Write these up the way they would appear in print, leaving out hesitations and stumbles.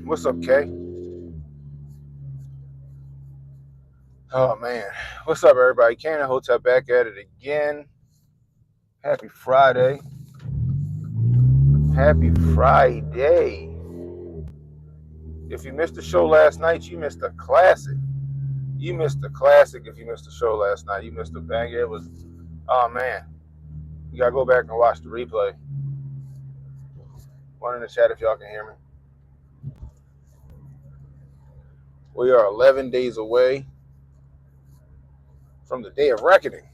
What's up, Kay? Oh, man. What's up, everybody? Cannon Hotel back at it again. Happy Friday. Happy Friday. If you missed the show last night, you missed a classic. You missed a classic if you missed the show last night. You missed a banger. It was, oh, man. You got to go back and watch the replay. One in the chat if y'all can hear me. We are 11 days away from the day of reckoning.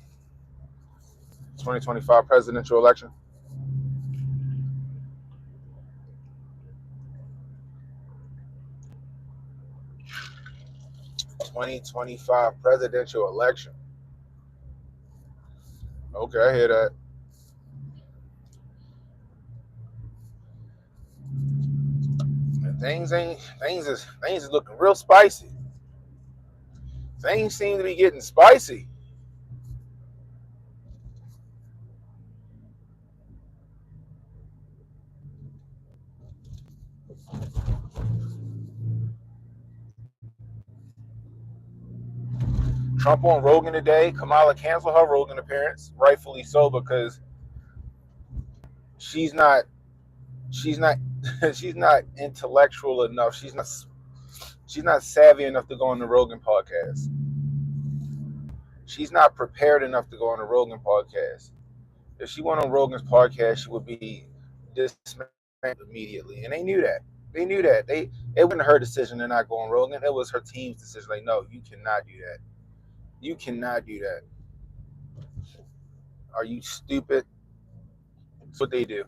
2025 presidential election. '25 presidential election. Okay, I hear that. And things is looking real spicy. Things seem to be getting spicy. Trump on Rogan today. Kamala canceled her Rogan appearance, rightfully so, because she's not she's not intellectual enough. She's not savvy enough to go on the Rogan podcast. She's not prepared enough to go on the Rogan podcast. If she went on Rogan's podcast, she would be dismissed immediately, and they knew that. They knew that. It wasn't her decision to not go on Rogan. It was her team's decision. Like, no, you cannot do that. You cannot do that. Are you stupid? That's what they do.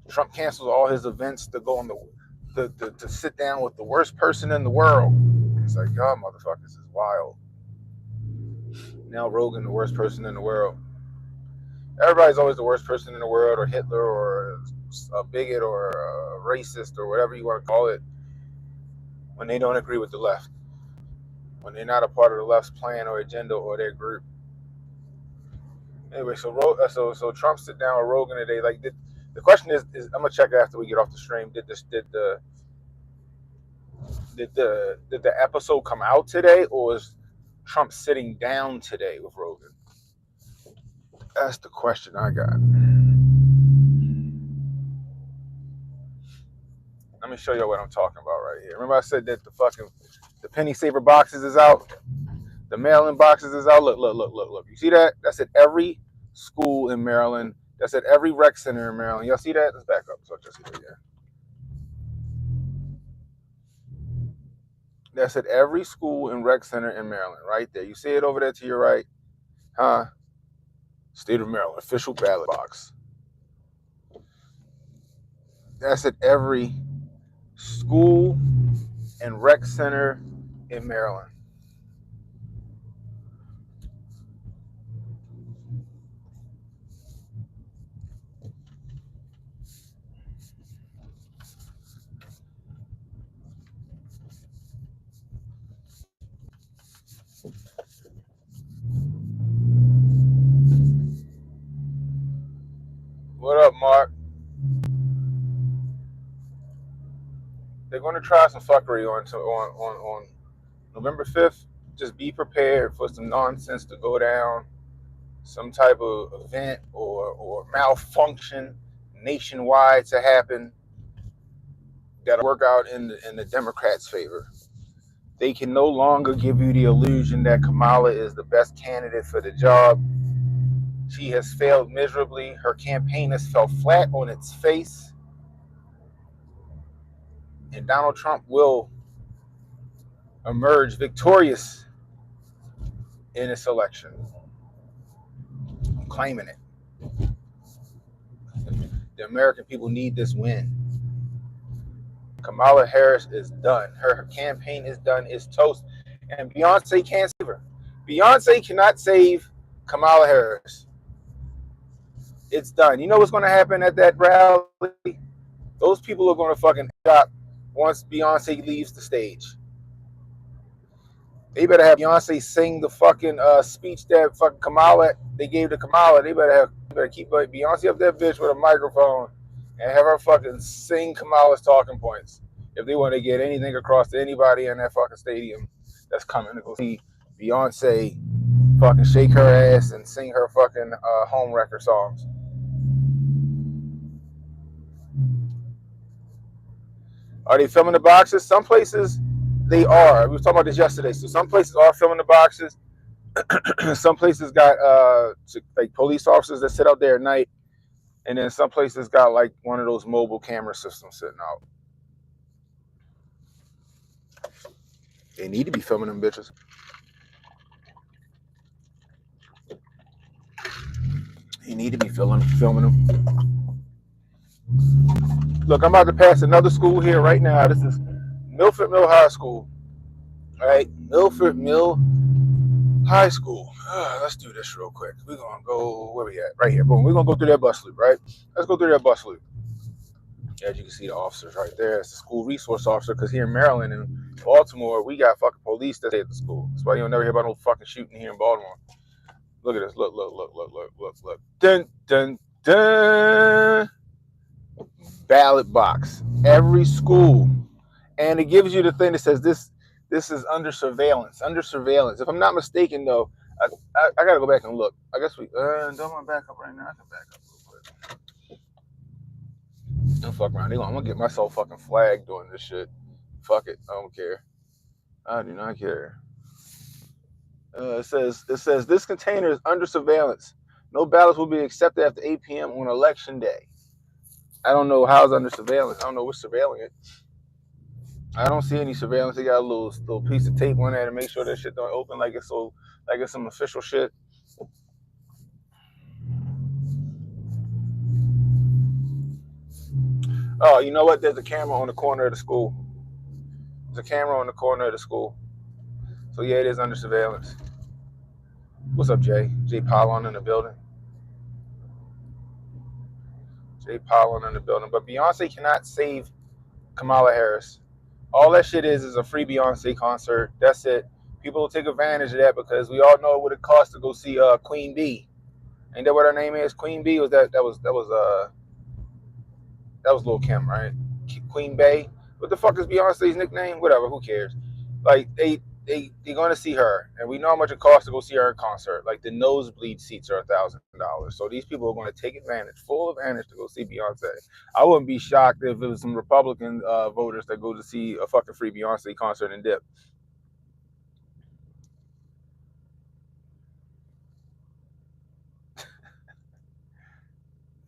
Trump cancels all his events to go on to sit down with the worst person in the world. It's like, y'all motherfuckers is wild. Now Rogan, the worst person in the world. Everybody's always the worst person in the world, or Hitler, or a bigot, or a racist, or whatever you want to call it, when they don't agree with the left. When they're not a part of the left's plan or agenda or their group. Anyway, so Trump sit down with Rogan today. Like, the question is I'm gonna check after we get off the stream. Did the episode come out today, or is Trump sitting down today with Rogan? That's the question I got. Let me show you what I'm talking about right here. Remember I said that the penny saver boxes is out? The mail-in boxes is out. Look. You see that? That's at every school in Maryland. That's at every rec center in Maryland. Y'all see that? Let's back up so I just see it again. That's at every school and rec center in Maryland, right there. You see it over there to your right? Huh? State of Maryland, official ballot box. That's at every school and rec center in Maryland. What up, Mark? They're going to try some fuckery on November 5th. Just be prepared for some nonsense to go down, some type of event or malfunction nationwide to happen that'll work out in the Democrats' favor. They can no longer give you the illusion that Kamala is the best candidate for the job. She has failed miserably. Her campaign has fell flat on its face. And Donald Trump will emerge victorious in this election. I'm claiming it. The American people need this win. Kamala Harris is done. Her campaign is done. It's toast. And Beyoncé can't save her. Beyoncé cannot save Kamala Harris. It's done. You know what's going to happen at that rally? Those people are going to fucking stop once Beyoncé leaves the stage. They better have Beyoncé sing the fucking speech that fucking Kamala, they gave to Kamala. They better keep Beyoncé up that bitch with a microphone and have her fucking sing Kamala's talking points. if they want to get anything across to anybody in that fucking stadium that's coming to go see Beyonce fucking shake her ass and sing her fucking home record songs. Are they filming the boxes? Some places they are. We were talking about this yesterday. So some places are filming the boxes. Some places got like police officers that sit out there at night, and then some places got like one of those mobile camera systems sitting out. They need to be filming them bitches. You need to be filming them. Look, I'm about to pass another school here right now. This is Milford Mill High School. All right, Milford Mill High School. Let's do this real quick. We're going to go, where we at? Right here. Boom. We're going to go through that bus loop, right? Let's go through that bus loop. As you can see, the officers right there. It's the school resource officer, because here in Maryland and Baltimore, we got fucking police that stay at the school. That's why you don't never hear about no fucking shooting here in Baltimore. Look at this. Look. Dun, dun, dun. Ballot box. Every school. And it gives you the thing that says this is under surveillance. Under surveillance. If I'm not mistaken, though, I got to go back and look. I guess we don't want to back up right now. I can back up real quick. Don't fuck around. I'm going to get myself fucking flagged doing this shit. Fuck it. I don't care. I do not care. It says this container is under surveillance. No ballots will be accepted after 8 p.m. on election day. I don't know how it's under surveillance. I don't know what's surveilling it. I don't see any surveillance. They got a little piece of tape on there to make sure that shit don't open like it's some official shit. Oh, you know what? There's a camera on the corner of the school. There's a camera on the corner of the school. So yeah, it is under surveillance. What's up, Jay? Jay Polon in the building. Jay Polon in the building. But Beyonce cannot save Kamala Harris. All that shit is a free Beyonce concert. That's it. People will take advantage of that because we all know what it costs to go see Queen Bee. Ain't that what her name is? Queen Bee? Was that was Lil' Kim, right? Queen Bey. What the fuck is Beyonce's nickname? Whatever, who cares? Like they're gonna see her, and we know how much it costs to go see her in concert. Like the nosebleed seats are $1,000. So these people are gonna take full advantage to go see Beyonce. I wouldn't be shocked if it was some Republican voters that go to see a fucking free Beyonce concert and dip.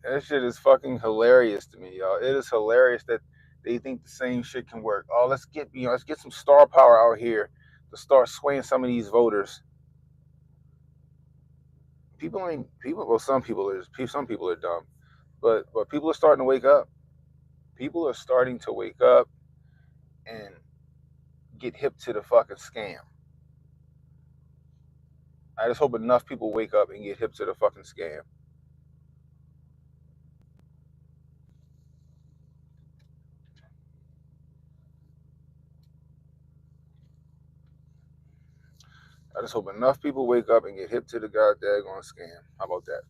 That shit is fucking hilarious to me, y'all. It is hilarious that they think the same shit can work. Oh, let's get some star power out here to start swaying some of these voters. Well, some people are dumb, but people are starting to wake up. People are starting to wake up and get hip to the fucking scam. I just hope enough people wake up and get hip to the fucking scam. I just hope enough people wake up and get hip to the goddamn scam. How about that?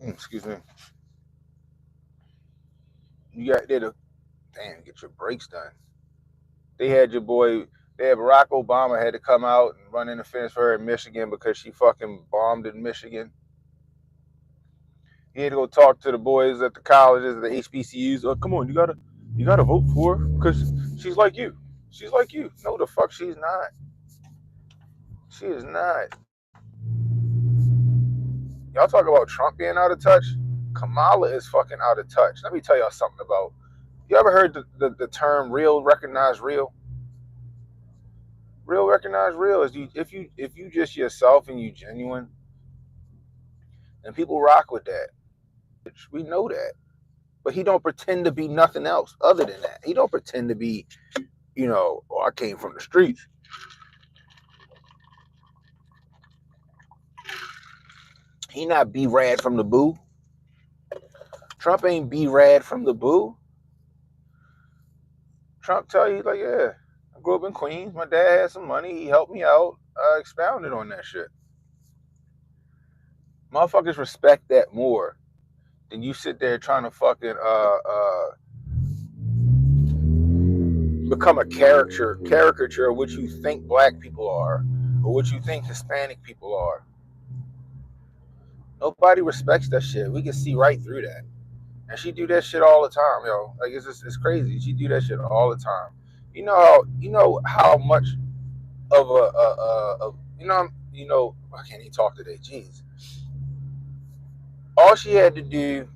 Excuse me. You got there to get your brakes done. They had Barack Obama had to come out and run interference for her in Michigan because she fucking bombed in Michigan. He had to go talk to the boys at the colleges, the HBCUs. Oh, come on, you gotta vote for her because she's like you. She's like you. No, the fuck, she's not. She is not. Y'all talk about Trump being out of touch. Kamala is fucking out of touch. Let me tell y'all something about. You ever heard the term real recognize real? Real recognize real is if you just yourself and you genuine, and people rock with that. We know that. But he don't pretend to be nothing else other than that. He don't pretend to be, I came from the streets. He not B-Rad from the boo. Trump ain't B-Rad from the boo. Trump tell you, like, yeah, I grew up in Queens. My dad had some money. He helped me out. I expounded on that shit. Motherfuckers respect that more than you sit there trying to fucking become a caricature of what you think black people are or what you think Hispanic people are. Nobody respects that shit. We can see right through that. And she do that shit all the time, yo. Like it's crazy. She do that shit all the time. You know how much of I can't even talk today. Jeez. All she had to do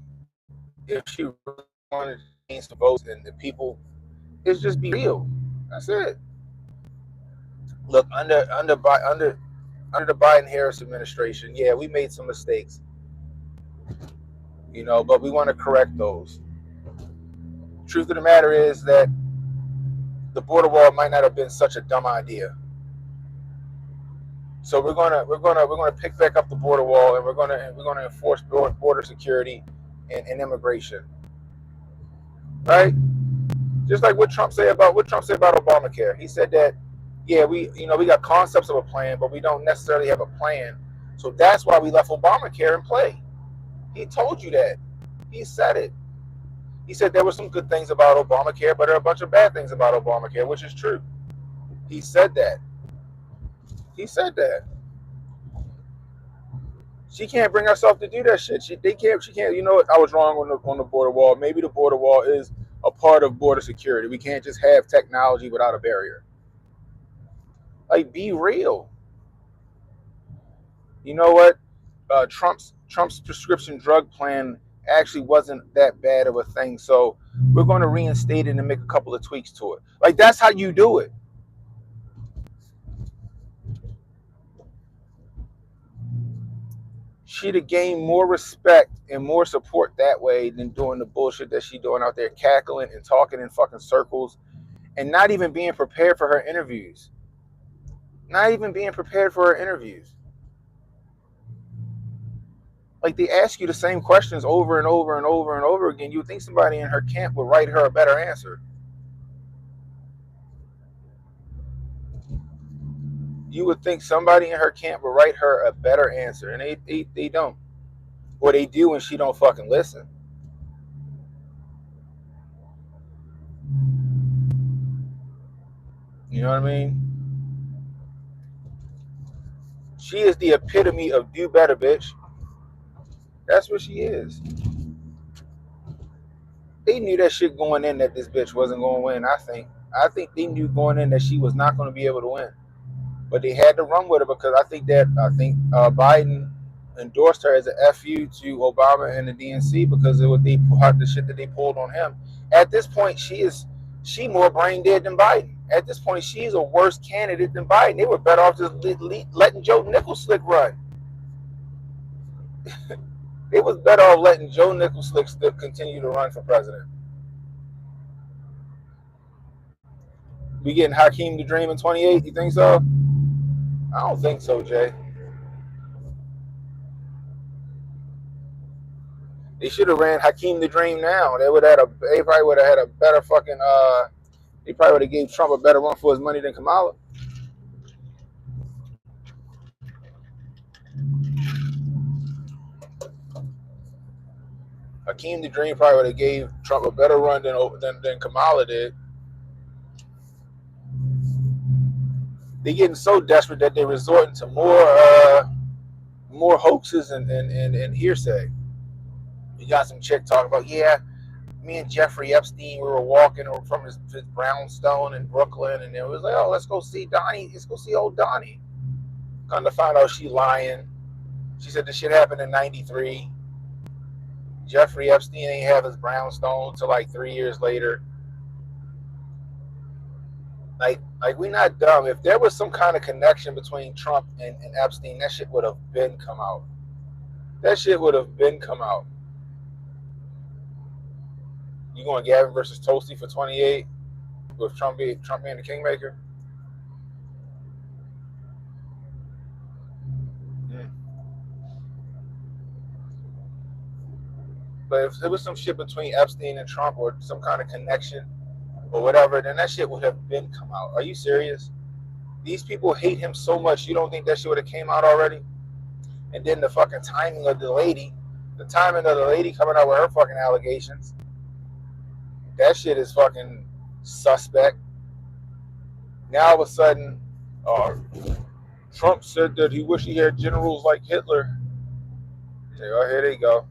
if she really wanted to change the votes and the people is just be real. That's it. Look, under the Biden Harris administration, yeah, we made some mistakes, but we want to correct those. Truth of the matter is that the border wall might not have been such a dumb idea. So we're gonna pick back up the border wall, and we're gonna enforce border security and immigration, right? Just like what Trump said about Obamacare. He said that, yeah, we got concepts of a plan, but we don't necessarily have a plan. So that's why we left Obamacare in play. He told you that. He said it. He said there were some good things about Obamacare, but there are a bunch of bad things about Obamacare, which is true. He said that. He said that. She can't bring herself to do that shit. She can't. You know what? I was wrong on the border wall. Maybe the border wall is a part of border security. We can't just have technology without a barrier. Like, be real. You know what? Trump's prescription drug plan actually wasn't that bad of a thing. So we're going to reinstate it and make a couple of tweaks to it. Like, that's how you do it. She'd have gained more respect and more support that way than doing the bullshit that she doing out there, cackling and talking in fucking circles and not even being prepared for her interviews. Not even being prepared for her interviews. Like, they ask you the same questions over and over and over and over again. You would think somebody in her camp would write her a better answer. You would think somebody in her camp would write her a better answer, and they don't. Or they do, and she don't fucking listen. You know what I mean? She is the epitome of do better, bitch. That's what she is. They knew that shit going in that this bitch wasn't going to win. I think they knew going in that she was not going to be able to win, but they had to run with her because I think Biden endorsed her as a FU to Obama and the DNC because of the shit that they pulled on him. At this point, she more brain dead than Biden. At this point, she's a worse candidate than Biden. They were better off just letting Joe Nicholslick run. They was better off letting Joe Nicholslick continue to run for president. We getting Hakeem the Dream in 28? You think so? I don't think so, Jay. They should have ran Hakeem the Dream now. They probably would have had a better fucking they probably would have gave Trump a better run for his money than Kamala. Hakeem the Dream probably would have gave Trump a better run than Kamala did. They're getting so desperate that they're resorting to more hoaxes and hearsay. You got some chick talking about, yeah, me and Jeffrey Epstein, we were walking from his brownstone in Brooklyn, and it was like, oh, let's go see Donnie. Let's go see old Donnie. Come to find out she lying. She said this shit happened in '93. Jeffrey Epstein ain't have his brownstone until like 3 years later. Like we not dumb. If there was some kind of connection between Trump and Epstein, that shit would have been come out. That shit would have been come out. You going Gavin versus Toasty for 28 with Trump being the kingmaker? But if there was some shit between Epstein and Trump or some kind of connection or whatever, then that shit would have been come out. Are you serious? These people hate him so much. You don't think that shit would have came out already? And then the fucking timing of the lady, coming out with her fucking allegations, that shit is fucking suspect. Now all of a sudden, uh, Trump said that he wished he had generals like Hitler. Say, oh, here they go.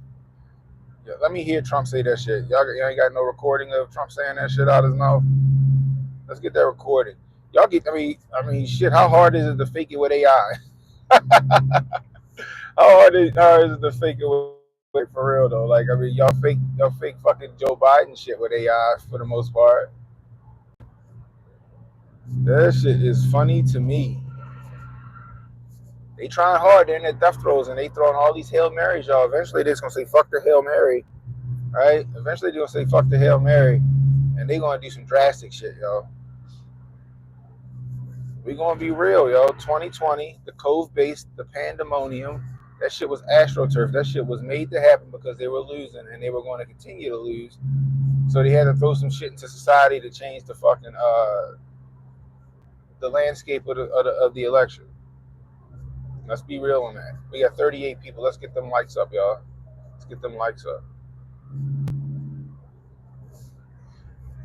Yeah, let me hear Trump say that shit. Y'all ain't got no recording of Trump saying that shit out of his mouth. Let's get that recorded. Y'all get. Shit. How hard is it to fake it with AI? How hard is it to fake it with for real though? Like, y'all fake fucking Joe Biden shit with AI for the most part. That shit is funny to me. They trying hard. They're in their death throes and they throwing all these Hail Marys, y'all. Eventually they're just gonna say fuck the Hail Mary, right? Eventually they're gonna say fuck the Hail Mary, and they gonna do some drastic shit, y'all. We gonna be real, yo. 2020, the Cove base, the pandemonium. That shit was astroturf. That shit was made to happen because they were losing and they were going to continue to lose. So they had to throw some shit into society to change the fucking the landscape of the election. Let's be real on that. We got 38 people. Let's get them likes up, y'all. Let's get them likes up.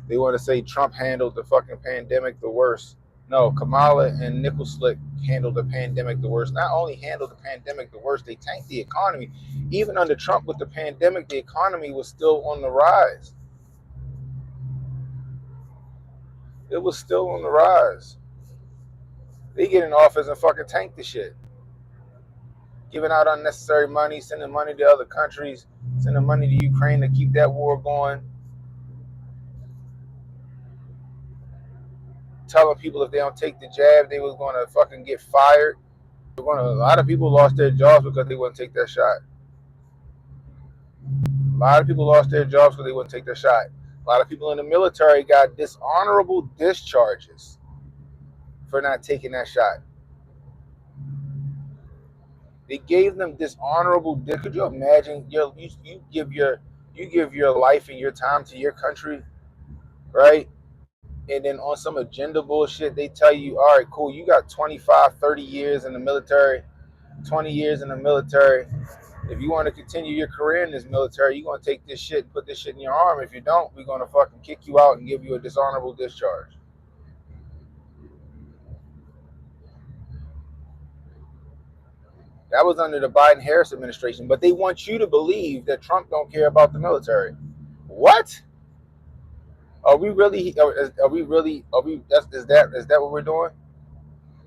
They want to say Trump handled the fucking pandemic the worst. No, Kamala and Nickel Slick handled the pandemic the worst. Not only handled the pandemic the worst, they tanked the economy. Even under Trump with the pandemic, the economy was still on the rise. It was still on the rise. They get in office and fucking tank the shit. Giving out unnecessary money, sending money to other countries, sending money to Ukraine to keep that war going. Telling people if they don't take the jab, they was going to fucking get fired. A lot of people lost their jobs because they wouldn't take that shot. A lot of people lost their jobs because they wouldn't take the shot. A lot of people in the military got dishonorable discharges for not taking that shot. They gave them dishonorable. Could you imagine? You give your life and your time to your country, right? And then on some agenda bullshit, they tell you, all right, cool, you got 25, 30 years in the military, 20 years in the military. If you want to continue your career in this military, you're going to take this shit and put this shit in your arm. If you don't, we're going to fucking kick you out and give you a dishonorable discharge. That was under the Biden-Harris administration. But they want you to believe that Trump don't care about the military. What? Are we really, is that what we're doing?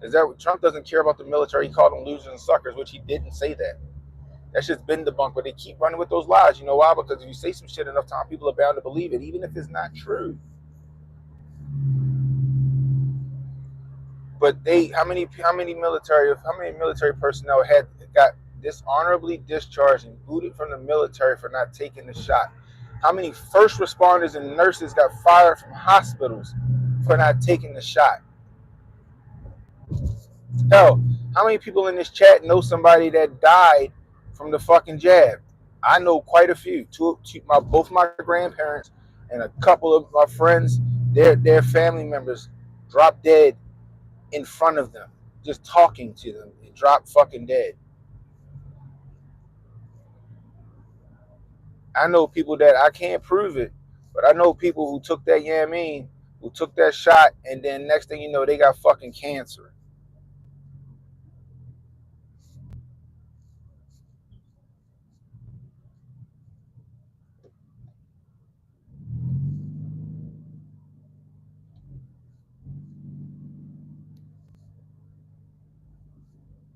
Is that Trump doesn't care about the military? He called them losers and suckers, which he didn't say that. That shit's been debunked, but they keep running with those lies. You know why? Because if you say some shit enough time, people are bound to believe it, even if it's not true. But how many military personnel got dishonorably discharged and booted from the military for not taking the shot? How many first responders and nurses got fired from hospitals for not taking the shot? Hell, how many people in this chat know somebody that died from the fucking jab? I know quite a few. Both my grandparents and a couple of my friends, their family members dropped dead in front of them, just talking to them, and dropped fucking dead. I know people that I can't prove it, but I know people who took that who took that shot, and then next thing you know, they got fucking cancer.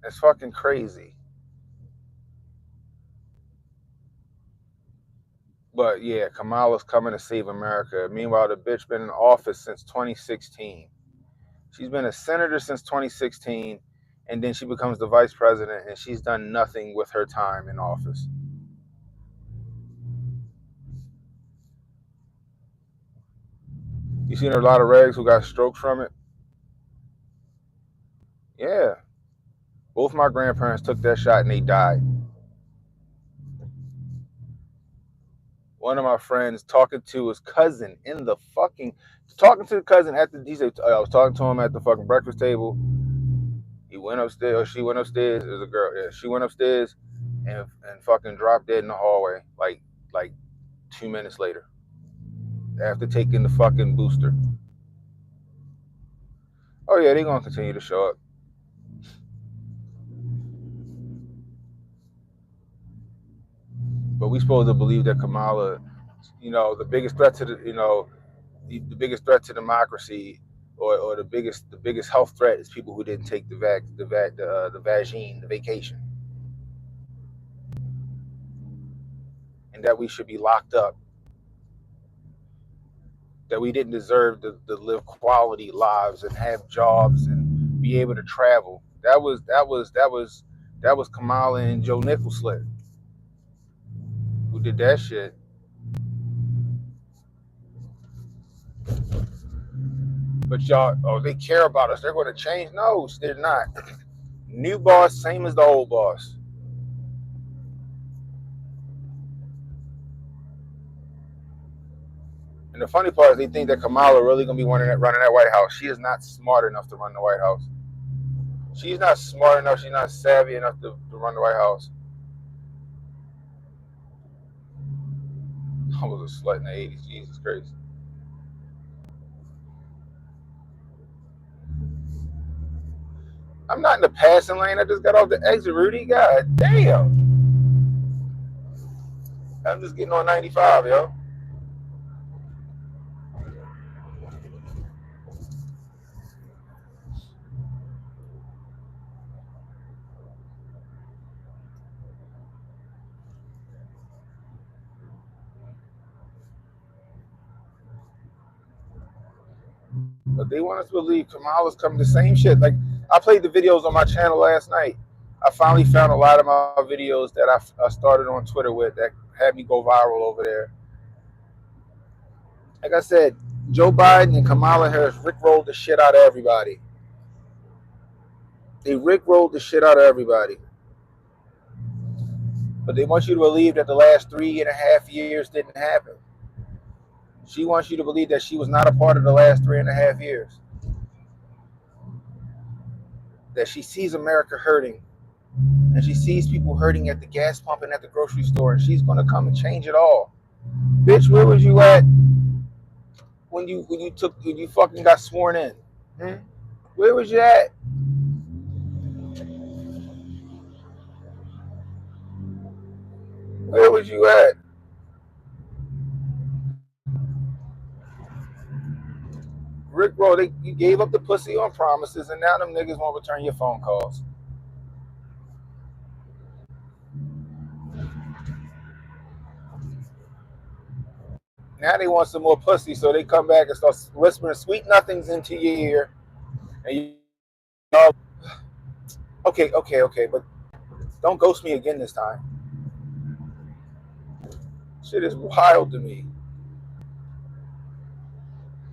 It's fucking crazy. But yeah, Kamala's coming to save America. Meanwhile, the bitch been in office since 2016. She's been a senator since 2016, and then she becomes the vice president, and she's done nothing with her time in office. You seen a lot of regs who got strokes from it? Yeah. Both my grandparents took that shot and they died. One of my friends talking to his cousin talking to the cousin at the, he said, I was talking to him at the fucking breakfast table. went upstairs, or she went upstairs. It was a girl. Yeah, she went upstairs and fucking dropped dead in the hallway. Like 2 minutes later, after taking the fucking booster. Oh yeah, they gonna continue to show up. But we supposed to believe that Kamala, the biggest threat to the biggest threat to democracy, or the biggest health threat is people who didn't take the vaccine, the vacation, and that we should be locked up, that we didn't deserve to live quality lives and have jobs and be able to travel. That was Kamala and Joe Nicholson who did that shit. But y'all, oh, they care about us. They're going to change. No, they're not. New boss, same as the old boss. And the funny part is they think that Kamala really going to be running that White House. She is not smart enough to run the White House. She's not smart enough. She's not savvy enough to run the White House. I was a slut in the 80s. Jesus Christ. I'm not in the passing lane. I just got off the exit, Rudy. God damn. I'm just getting on 95, yo. But they want us to believe Kamala's coming the same shit. Like, I played the videos on my channel last night. I finally found a lot of my videos that I started on Twitter with that had me go viral over there. Like I said, Joe Biden and Kamala Harris rickrolled the shit out of everybody. They rickrolled the shit out of everybody. But they want you to believe that the last 3.5 years didn't happen. She wants you to believe that she was not a part of the last 3.5 years. That she sees America hurting. And she sees people hurting at the gas pump and at the grocery store. And she's going to come and change it all. Bitch, where was you at when you fucking got sworn in? Where was you at? Where was you at? Rick Roll, you gave up the pussy on promises, and now them niggas won't return your phone calls. Now they want some more pussy, so they come back and start whispering sweet nothings into your ear. And you know, okay, but don't ghost me again this time. Shit is wild to me.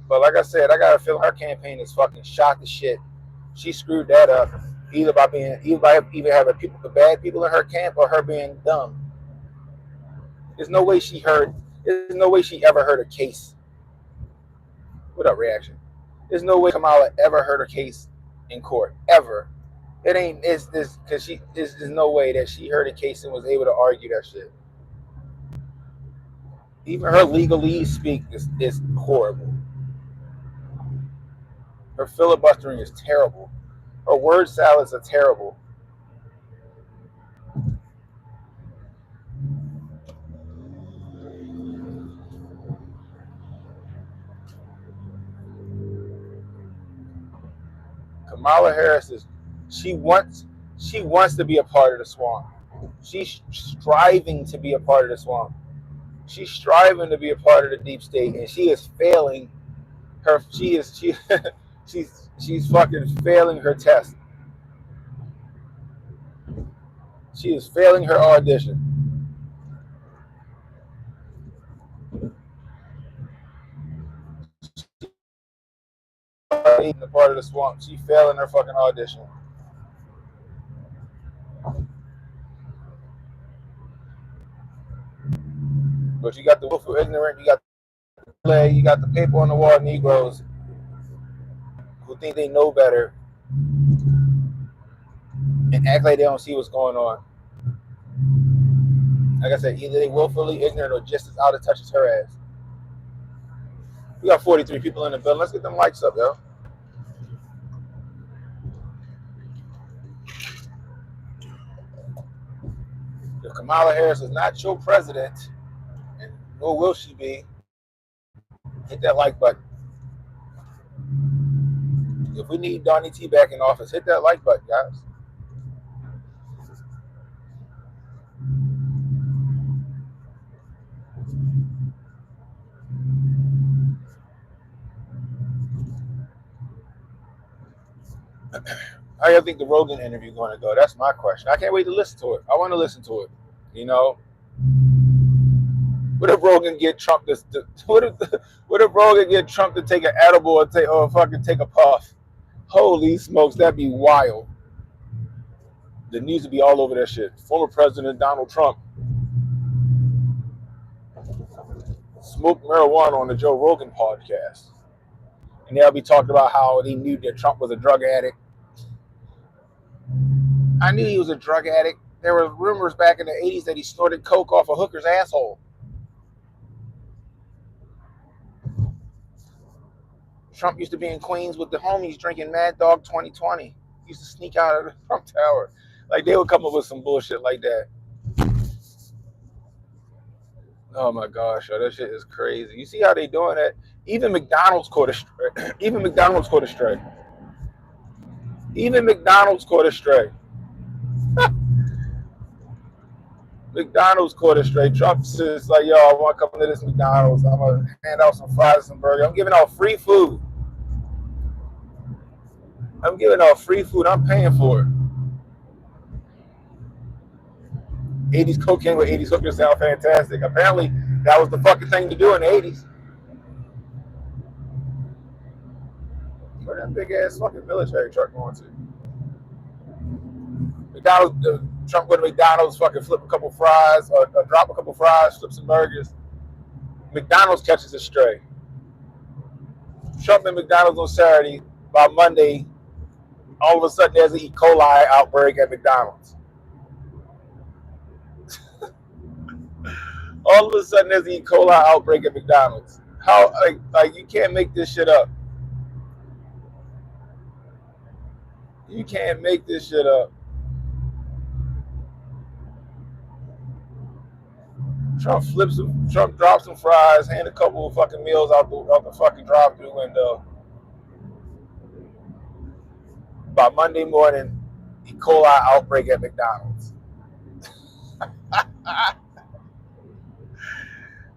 But like I said, I gotta feel her campaign is fucking shot to shit. She screwed that up, either by having the bad people in her camp, or her being dumb. There's no way she ever heard a case. What up, reaction? There's no way Kamala ever heard a case in court, ever. It ain't, it's this, because there's no way that she heard a case and was able to argue that shit. Even her legalese speak is horrible. Her filibustering is terrible. Her word salads are terrible. Kamala Harris she wants to be a part of the swamp. She's striving to be a part of the swamp. She's striving to be a part of the deep state, and she is failing her. She's fucking failing her test. She is failing her audition. Being a part of the swamp, she failing her fucking audition. But you got the willful ignorant, you got the paper on the wall Negroes who think they know better. and act like they don't see what's going on. Like I said, either they willfully ignorant or just as out of touch as her ass. We got 43 people in the building. Let's get them lights up, yo. If Kamala Harris is not your president, and nor will she be, hit that like button. If we need Donnie T back in office, hit that like button, guys. How do you think the Rogan interview going to go? That's my question. I can't wait to listen to it. I want to listen to it. You know, what if Rogan get Trump to what if Rogan get Trump to take an edible or fucking take a puff? Holy smokes, that'd be wild. The news would be all over that shit. Former President Donald Trump smoked marijuana on the Joe Rogan podcast. And they'll be talking about how they knew that Trump was a drug addict. I knew he was a drug addict. There were rumors back in the 80s that he snorted coke off a hooker's asshole. Trump used to be in Queens with the homies drinking Mad Dog 2020. He used to sneak out of the Trump Tower. Like, they would come up with some bullshit like that. Oh my gosh, yo, that shit is crazy. You see how they doing that? Even McDonald's caught a stray. Even McDonald's caught a stray. Even McDonald's caught a stray. McDonald's caught a stray. Trump says like, yo, I want to come to this McDonald's. I'm going to hand out some fries and some burgers. I'm giving out free food. I'm giving out free food. I'm paying for it. 80s cocaine with 80s hookers sound fantastic. Apparently, that was the fucking thing to do in the 80s. Where that big ass fucking military truck going to? McDonald's, Trump go to McDonald's, fucking flip a couple fries, or drop a couple fries, flip some burgers. McDonald's catches a stray. Trump and McDonald's on Saturday. By Monday, all of a sudden there's an E. coli outbreak at McDonald's. All of a sudden there's an E. coli outbreak at McDonald's. How, like you can't make this shit up. You can't make this shit up. Trump dropped some fries, hand a couple of fucking meals out the fucking drive-through window. By Monday morning, E. coli outbreak at McDonald's.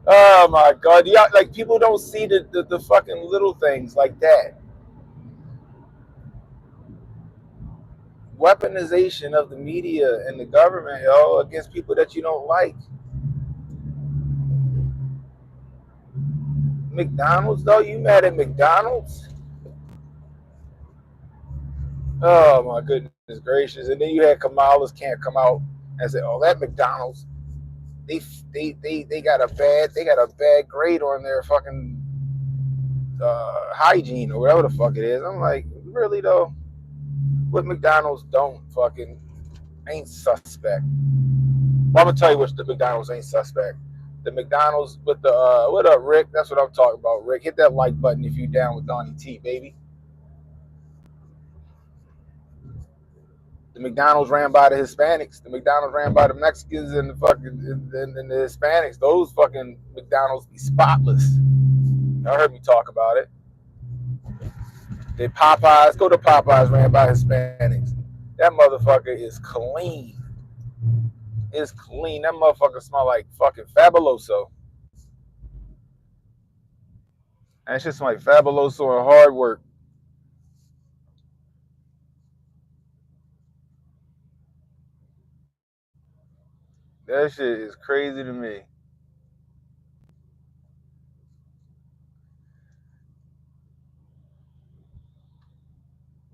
Oh my God! Yeah, like people don't see the fucking little things like that. Weaponization of the media and the government, yo, against people that you don't like. McDonald's, though, you mad at McDonald's? Oh my goodness gracious! And then you had Kamala's can't come out and say, "Oh, that McDonald's, they got a bad grade on their fucking hygiene or whatever the fuck it is." I'm like, really though? What McDonald's don't fucking ain't suspect. Well, I'm gonna tell you which the McDonald's ain't suspect. The McDonald's with the what up, Rick? That's what I'm talking about, Rick. Hit that like button if you down with Donnie T, baby. The McDonald's ran by the Hispanics. The McDonald's ran by the Mexicans and the fucking and the Hispanics. Those fucking McDonald's be spotless. Y'all heard me talk about it. The Popeyes, go to Popeyes, ran by Hispanics. That motherfucker is clean. It's clean. That motherfucker smell like fucking Fabuloso. That shit smell like Fabuloso and hard work. That shit is crazy to me.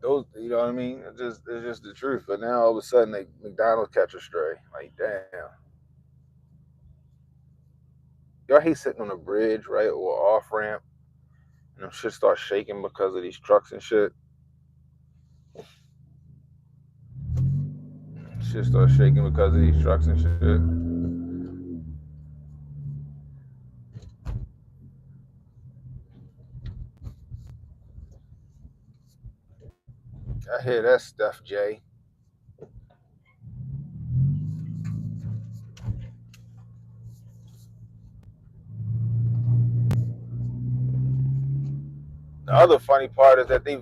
Those, you know what I mean? It's just the truth. But now all of a sudden, McDonald's catch a stray. Like, damn. Y'all hate sitting on a bridge, right, or off ramp, and them shit start shaking because of these trucks and shit. shit starts shaking because of these trucks and shit. I hear that stuff, Jay. The other funny part is that they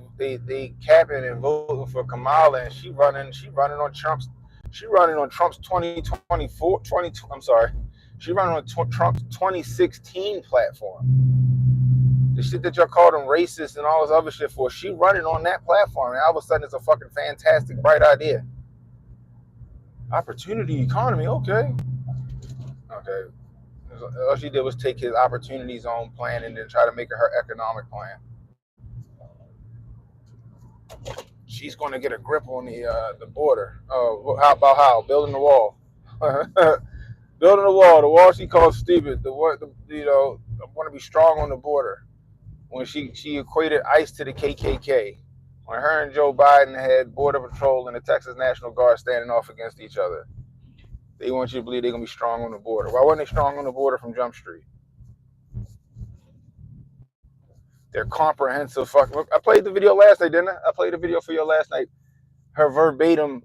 capping and voting for Kamala, and she running on Trump's 2024 I'm sorry, she running on Trump's 2016 platform. The shit that y'all called them racist and all this other shit for, she running on that platform, and all of a sudden it's a fucking fantastic, bright idea. Opportunity economy, okay. All she did was take his opportunity zone plan and then try to make it her economic plan. She's going to get a grip on the border. How building the wall, building the wall. The wall she calls stupid. I want to be strong on the border. When she equated ICE to the KKK. When her and Joe Biden had Border Patrol and the Texas National Guard standing off against each other, they want you to believe they're gonna be strong on the border. Why weren't they strong on the border from Jump Street? They're comprehensive. I played the video last night, didn't I? I played the video for you last night. Her verbatim,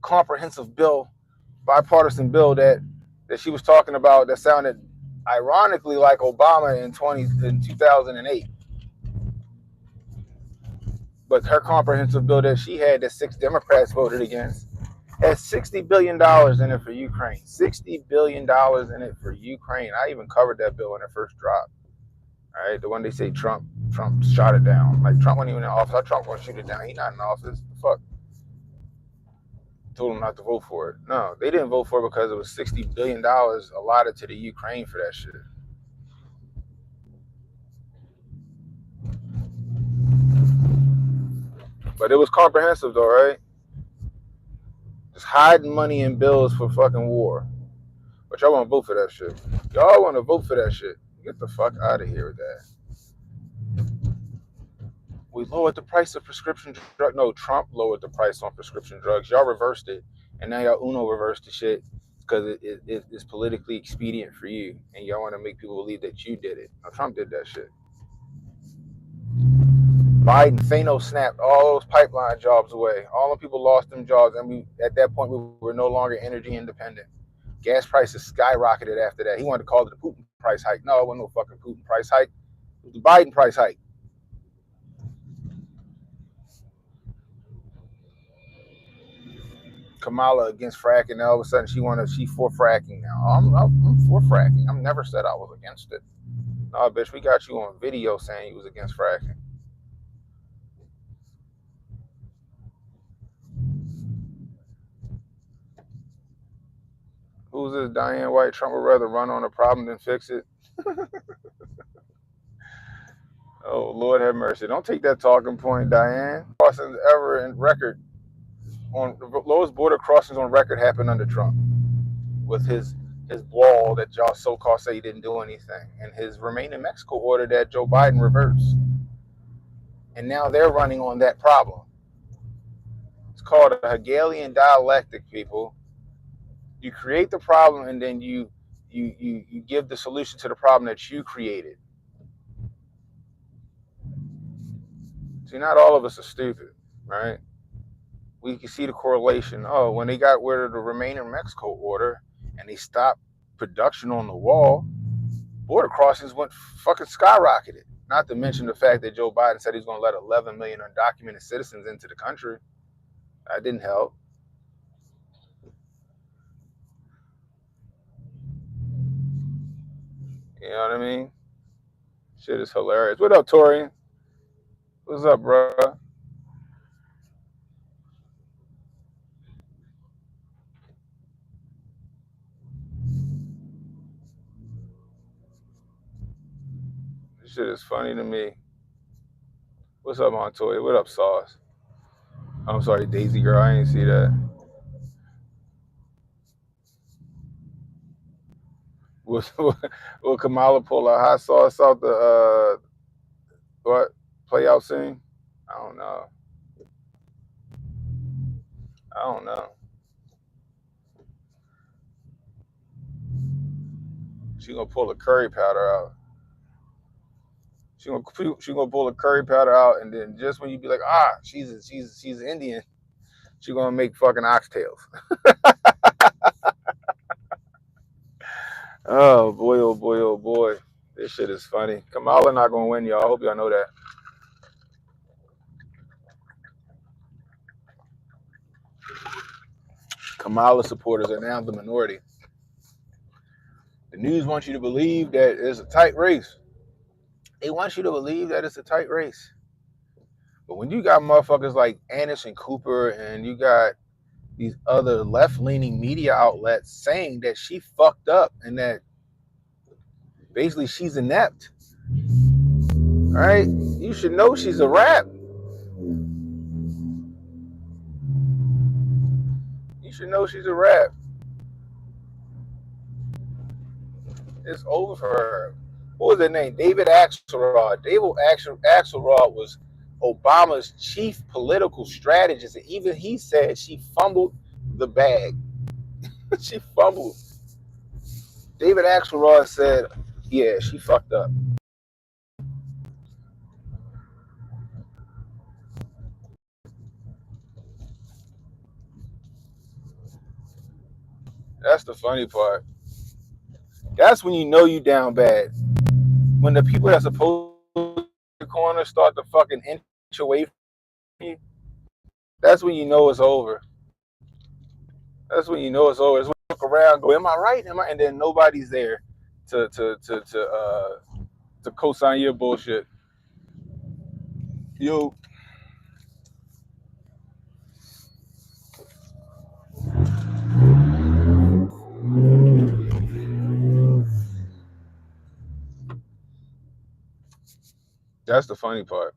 comprehensive bill, bipartisan bill that she was talking about that sounded ironically like Obama in 2008. But her comprehensive bill that she had that 6 Democrats voted against has $60 billion in it for Ukraine. $60 billion in it for Ukraine. I even covered that bill when it first dropped. All right, the one they say Trump shot it down. Like Trump wasn't even in office. How Trump gonna shoot it down? He not in office. Fuck. Told him not to vote for it. No, they didn't vote for it because it was $60 billion allotted to the Ukraine for that shit. But it was comprehensive though, right? Just hiding money in bills for fucking war. But y'all want to vote for that shit. Y'all want to vote for that shit. Get the fuck out of here with that. We lowered the price of prescription drugs. No, Trump lowered the price on prescription drugs. Y'all reversed it. And now y'all Uno reversed the shit because it's politically expedient for you. And y'all want to make people believe that you did it. No, Trump did that shit. Biden, Thanos snapped all those pipeline jobs away. All the people lost them jobs. And at that point, we were no longer energy independent. Gas prices skyrocketed after that. He wanted to call it the Putin price hike. No, it wasn't no fucking Putin price hike. It was the Biden price hike. Kamala against fracking. And all of a sudden, she for fracking now. I'm for fracking. I've never said I was against it. No, bitch, we got you on video saying you was against fracking. Who's this Diane White? Trump would rather run on a problem than fix it. Oh, Lord have mercy. Don't take that talking point, Diane. Crossings ever in record. On the lowest border crossings on record happened under Trump. With his wall that y'all so-called say he didn't do anything. And his Remain in Mexico order that Joe Biden reversed. And now they're running on that problem. It's called a Hegelian dialectic, people. You create the problem and then you give the solution to the problem that you created. See, not all of us are stupid, right? We can see the correlation. Oh, when they got rid of the Remain in Mexico order and they stopped production on the wall, border crossings went fucking skyrocketed. Not to mention the fact that Joe Biden said he's going to let 11 million undocumented citizens into the country. That didn't help. You know what I mean? Shit is hilarious. What up, Torian? What's up, bro? This shit is funny to me. What's up, Montoya? What up, Sauce? I'm sorry, Daisy girl. I didn't see that. Will Kamala pull a hot sauce out the what play out scene? I don't know. I don't know. She gonna pull the curry powder out. She gonna pull the curry powder out, and then just when you be like, she's Indian, she gonna make fucking oxtails. Oh boy, oh boy, oh boy. This shit is funny. Kamala not gonna win, y'all. I hope y'all know that. Kamala supporters are now the minority. The news wants you to believe that it's a tight race. They want you to believe that it's a tight race. But when you got motherfuckers like Anderson Cooper and you got these other left-leaning media outlets saying that she fucked up and that basically she's inept, right? You should know she's a rap. You should know she's a rap. It's over for her. What was her name? David Axelrod. David Axelrod was Obama's chief political strategist, and even he said she fumbled the bag. She fumbled. David Axelrod said, "Yeah, she fucked up." That's the funny part. That's when you know you down bad. When the people that's supposed to be in the corner start to fucking inch away from you, that's when you know it's over. That's when you know it's over. It's when you look around, go, "Am I right? Am I?" And then nobody's there to co-sign your bullshit. Yo, that's the funny part.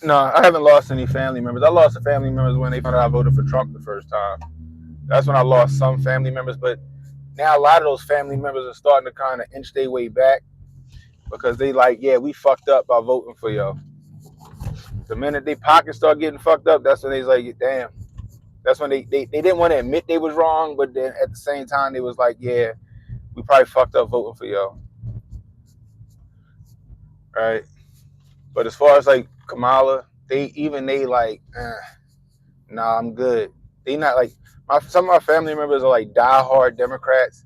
No, I haven't lost any family members. I lost the family members when they found out I voted for Trump the first time. That's when I lost some family members. But now a lot of those family members are starting to kind of inch their way back because they like, yeah, we fucked up by voting for y'all. The minute they pockets start getting fucked up, that's when they like, damn. That's when they didn't want to admit they was wrong, but then at the same time they was like, yeah, we probably fucked up voting for y'all. Right? But as far as like Kamala, they like, nah, I'm good. They not like some of my family members are like diehard Democrats,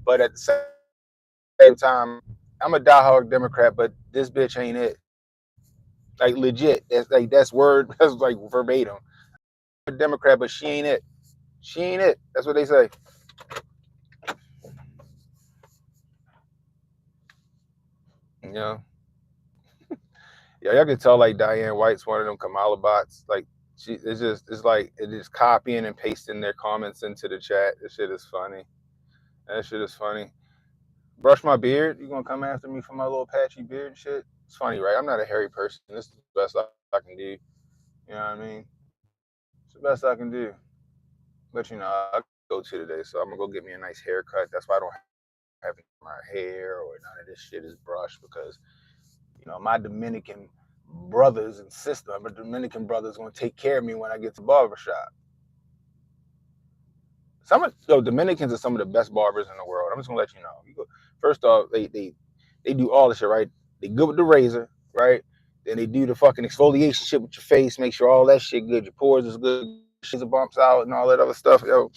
but at the same time, I'm a diehard Democrat, but this bitch ain't it. Like legit, that's word, that's like verbatim. I'm a Democrat, but she ain't it. She ain't it. That's what they say. You know, yeah, y'all can tell like Diane White's one of them Kamala bots. Like it's like it is copying and pasting their comments into the chat. This shit is funny. That shit is funny. Brush my beard. You gonna come after me for my little patchy beard and shit? It's funny, right? I'm not a hairy person. This is the best I can do. You know what I mean? It's the best I can do. But you know, I go to today, so I'm gonna go get me a nice haircut. That's why I don't have my hair or none of this shit is brushed because you know my Dominican brothers and sisters, my Dominican brothers, gonna take care of me when I get to the barbershop. Dominicans are some of the best barbers in the world. I'm just gonna let you know. First off, they do all this shit right. They good with the razor, right? Then they do the fucking exfoliation shit with your face, make sure all that shit good, your pores is good, shit bumps out and all that other stuff. Yo,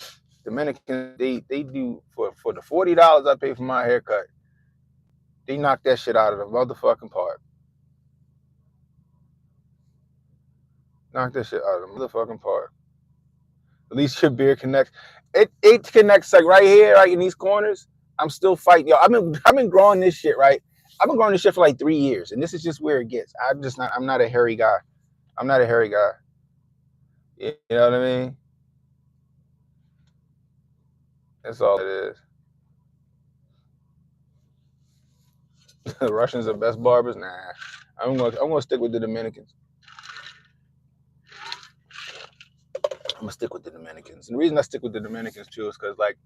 Dominicans, they do for the $40 I pay for my haircut, they knock that shit out of the motherfucking park. Knock that shit out of the motherfucking park. At least your beard connects. It connects like right here, right in these corners. I'm still fighting, yo. I've been growing this shit, right? I've been growing this shit for like 3 years, and this is just where it gets. I'm not a hairy guy. I'm not a hairy guy. You know what I mean? That's all it is. The Russians are best barbers. Nah, I'm gonna stick with the Dominicans. I'm gonna stick with the Dominicans. And the reason I stick with the Dominicans too is because like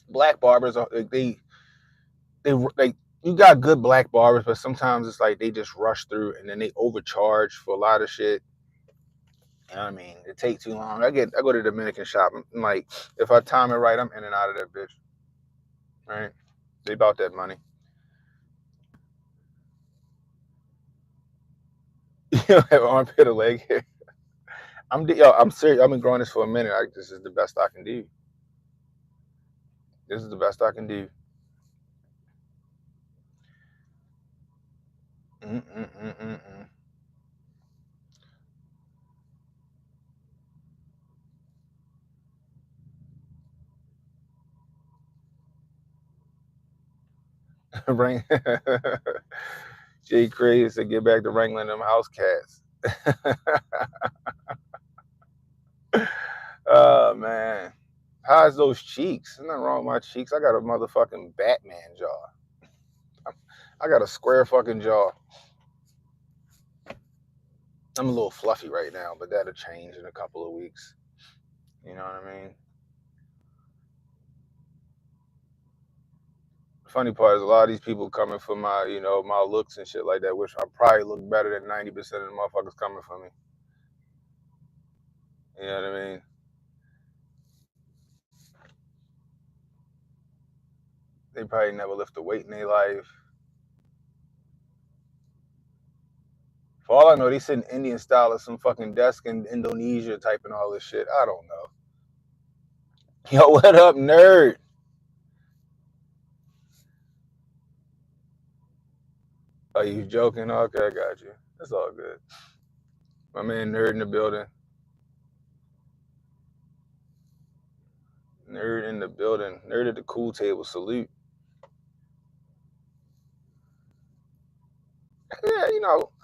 black barbers are they You got good black barbers, but sometimes it's like they just rush through and then they overcharge for a lot of shit. You know what I mean? It takes too long. I go to the Dominican shop. I'm like, if I time it right, I'm in and out of that bitch. Right? They about that money. You don't have armpit or leg hair. I'm serious. I've been growing this for a minute. This is the best I can do. This is the best I can do. Mm-mm-mm-mm-mm. Bring Jay Craze to get back to wrangling them house cats. Oh man. How's those cheeks? There's nothing wrong with my cheeks. I got a motherfucking Batman jaw. I got a square fucking jaw. I'm a little fluffy right now, but that'll change in a couple of weeks. You know what I mean? The funny part is a lot of these people coming for my, my looks and shit like that, which I probably look better than 90% of the motherfuckers coming for me. You know what I mean? They probably never lift a weight in their life. For all I know, they sitting Indian style at some fucking desk in Indonesia typing all this shit. I don't know. Yo, what up, nerd? Are you joking? Okay, I got you. That's all good. My man Nerd in the building. Nerd in the building. Nerd at the cool table. Salute. Yeah,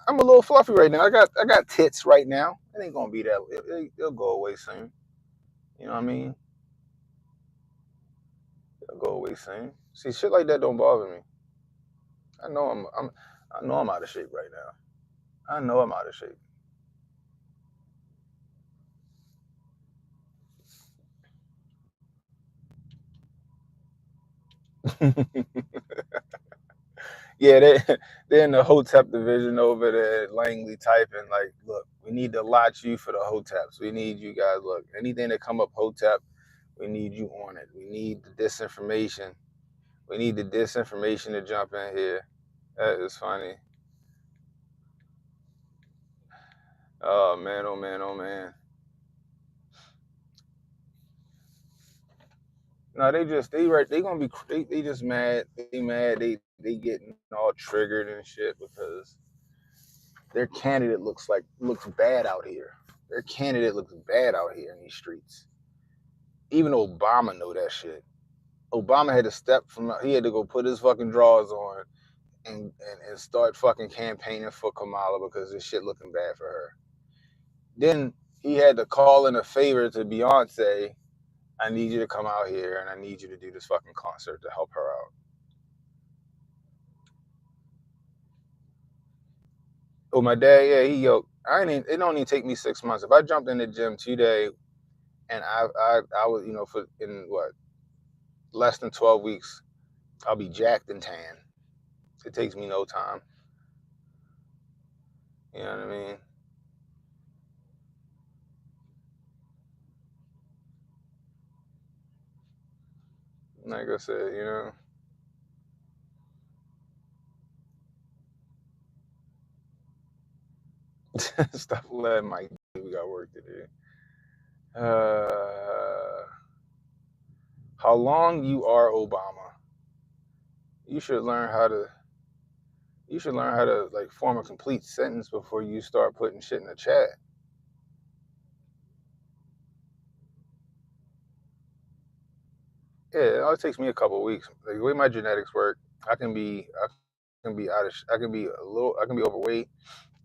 I'm a little fluffy right now. I got tits right now. It ain't gonna be that. It'll go away soon. You know what I mean? It'll go away soon. See, shit like that don't bother me. I know I know I'm out of shape right now. I know I'm out of shape. Yeah, they're in the Hotep division over there at Langley typing like, look, we need to lot you for the Hoteps. We need you guys. Look, anything that come up Hotep, we need you on it. We need the disinformation. We need the disinformation to jump in here. That is funny. Oh man, oh man, oh man. No, they gonna be they just mad. They mad. They getting all triggered and shit because their candidate looks bad out here. Their candidate looks bad out here in these streets. Even Obama know that shit. Obama had to step from. He had to go put his fucking drawers on and start fucking campaigning for Kamala because this shit looking bad for her. Then he had to call in a favor to Beyonce. I need you to come out here and I need you to do this fucking concert to help her out. Oh, my dad, yeah, it don't even take me 6 months. If I jumped in the gym today and I was, for in what less than 12 weeks, I'll be jacked and tan. It takes me no time. You know what I mean? Like I said, stop letting Mike do. We got work to do. How long you are Obama? You should learn how to. You should learn how to like form a complete sentence before you start putting shit in the chat. Yeah, it only takes me a couple of weeks. Like the way my genetics work, I can be I can be overweight,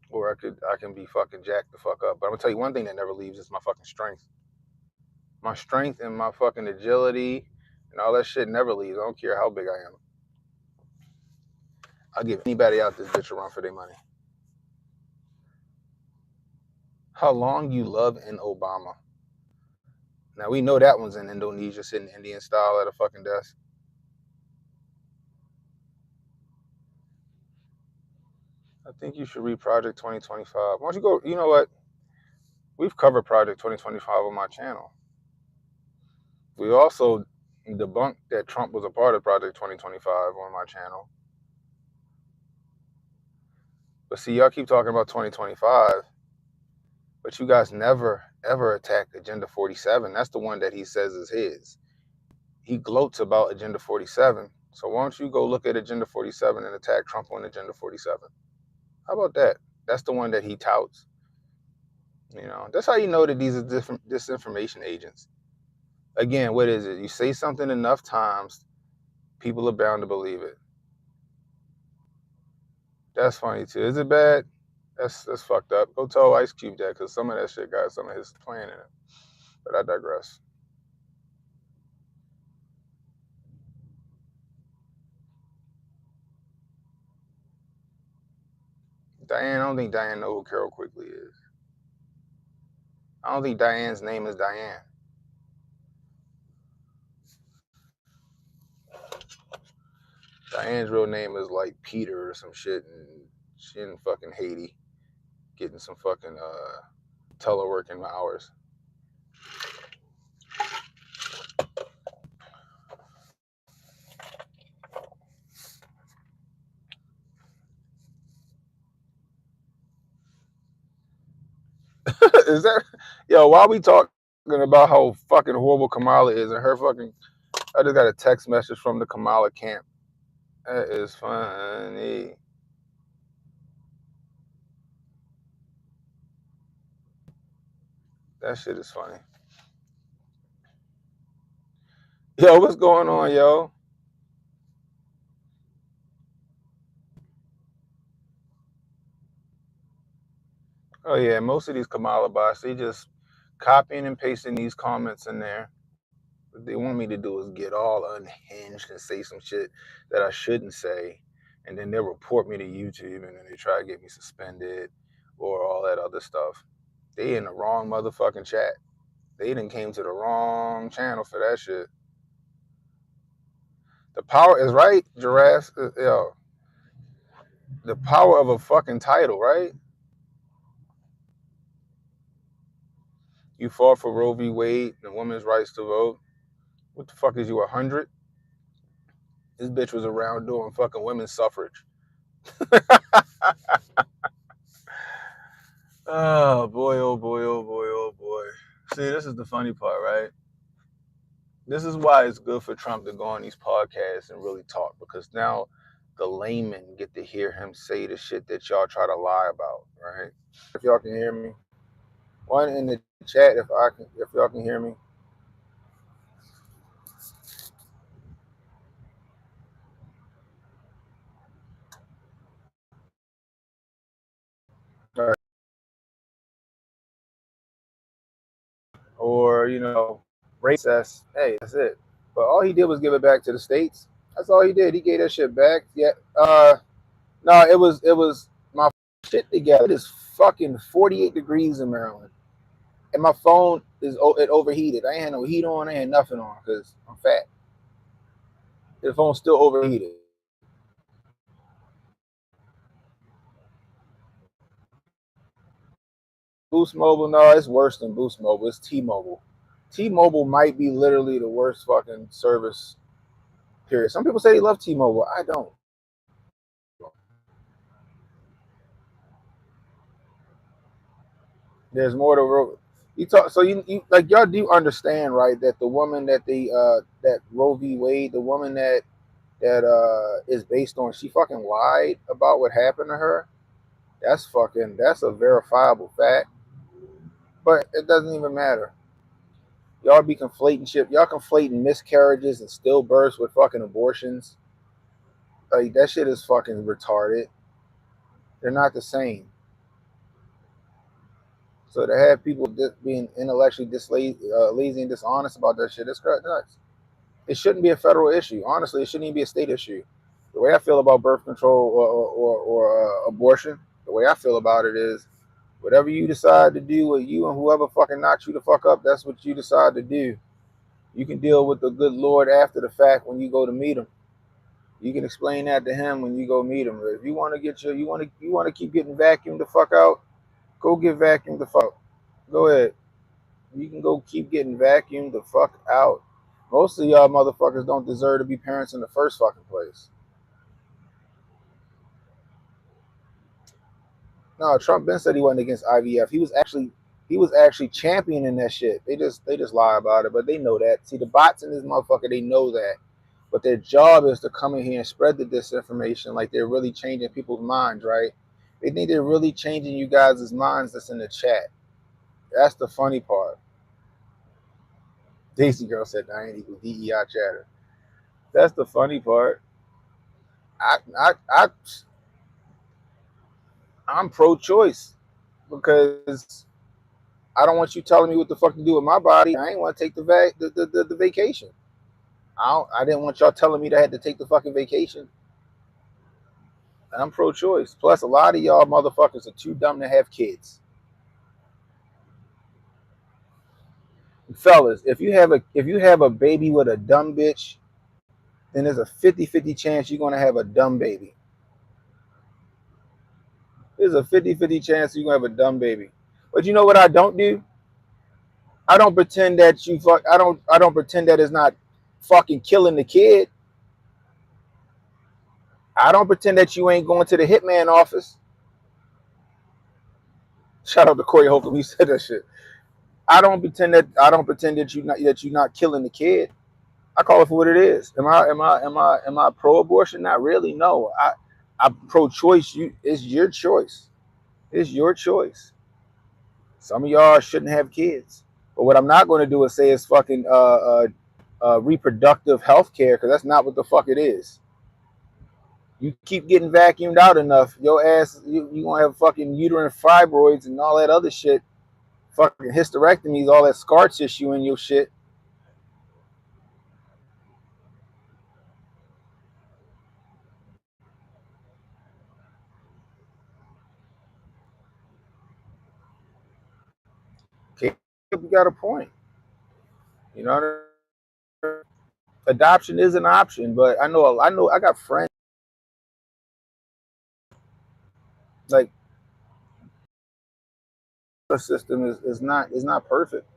or I can be fucking jacked the fuck up. But I'm gonna tell you one thing that never leaves is my fucking strength. My strength and my fucking agility and all that shit never leaves. I don't care how big I am. I'll give anybody out this bitch a run for their money. How long you love in Obama? Now we know that one's in Indonesia, sitting Indian style at a fucking desk. think you should read Project 2025. Why don't you go? You know what? We've covered Project 2025 on my channel. We also debunked that Trump was a part of Project 2025 on my channel. But see, y'all keep talking about 2025, but you guys never, ever attacked Agenda 47. That's the one that he says is his. He gloats about Agenda 47. So why don't you go look at Agenda 47 and attack Trump on Agenda 47? How about that? That's the one that he touts. You know, that's how you know that these are different disinformation agents. Again, what is it? You say something enough times, people are bound to believe it. That's funny too. Is it bad? That's fucked up. Go tell Ice Cube that, because some of that shit got some of his plan in it. But I digress. Diane, I don't think Diane knows who Carol Quigley is. I don't think Diane's name is Diane. Diane's real name is like Peter or some shit, and she in fucking Haiti getting some fucking teleworking hours. Is that, yo, why we talking about how fucking horrible Kamala is and her fucking, I just got a text message from the Kamala camp. That is funny. That shit is funny. Yo, what's going on, yo? Oh yeah, most of these Kamala bots, they just copying and pasting these comments in there. What they want me to do is get all unhinged and say some shit that I shouldn't say, and then they'll report me to YouTube, and then they try to get me suspended or all that other stuff. They in the wrong motherfucking chat. They done came to the wrong channel for that shit. The power is right, giraffes. Yo, the power of a fucking title, right? You fought for Roe v. Wade and women's rights to vote. What the fuck is you, 100? This bitch was around doing fucking women's suffrage. Oh boy, oh boy, oh boy, oh boy. See, this is the funny part, right? This is why it's good for Trump to go on these podcasts and really talk, because now the laymen get to hear him say the shit that y'all try to lie about, right? If y'all can hear me, one in the chat if y'all can hear me. All right. Or racist. Hey, that's it. But all he did was give it back to the states. That's all he did. He gave that shit back. Yeah. No, it was my shit together. It is fucking 48 degrees in Maryland, and my phone it overheated. I ain't had no heat on. I ain't had nothing on because I'm fat. The phone's still overheated. Boost Mobile, no, it's worse than Boost Mobile. It's T-Mobile. T-Mobile might be literally the worst fucking service. Period. Some people say they love T-Mobile. I don't. There's more to you talk. So you like y'all do understand, right? That the woman that that Roe v. Wade, the woman that is based on, she fucking lied about what happened to her. That's a verifiable fact. But it doesn't even matter. Y'all be conflating shit. Y'all conflating miscarriages and stillbirths with fucking abortions. Like that shit is fucking retarded. They're not the same. So to have people being intellectually lazy and dishonest about that shit, it's nuts. It shouldn't be a federal issue. Honestly, it shouldn't even be a state issue. The way I feel about birth control or abortion, the way I feel about it is, whatever you decide to do with you and whoever fucking knocks you the fuck up, that's what you decide to do. You can deal with the good Lord after the fact when you go to meet him. You can explain that to him when you go meet him. But if you want to get you want to keep getting vacuumed the fuck out, go get vacuumed the fuck out. Go ahead. You can go keep getting vacuumed the fuck out. Most of y'all motherfuckers don't deserve to be parents in the first fucking place. No, Trump Ben said he wasn't against IVF. He was actually championing that shit. They just lie about it, but they know that. See, the bots in this motherfucker, they know that. But their job is to come in here and spread the disinformation like they're really changing people's minds, right? They think they're really changing you guys' minds that's in the chat. That's the funny part. Daisy Girl said Diane equals DEI chatter. That's the funny part. I, I, I, I'm pro-choice because I don't want you telling me what the fuck to do with my body. I ain't want to take the vacation. I didn't want y'all telling me that I had to take the fucking vacation. I'm pro-choice. Plus, a lot of y'all motherfuckers are too dumb to have kids. Fellas, if you have a baby with a dumb bitch, then there's a 50-50 chance you're gonna have a dumb baby. There's a 50-50 chance you're gonna have a dumb baby. But you know what I don't do? I don't pretend that you fuck. I don't pretend that it's not fucking killing the kid. I don't pretend that you ain't going to the hitman office. Shout out to Corey Holcomb. He said that shit. I don't pretend that you're not killing the kid. I call it for what it is. Am I pro-abortion? Not really. No. I'm pro-choice. It's your choice. It's your choice. Some of y'all shouldn't have kids. But what I'm not going to do is say it's fucking reproductive health care, because that's not what the fuck it is. You keep getting vacuumed out enough, your ass, you going to have fucking uterine fibroids and all that other shit. Fucking hysterectomies, all that scar tissue in your shit. Okay, you got a point. You know, adoption is an option, but I got friends like the system is not perfect.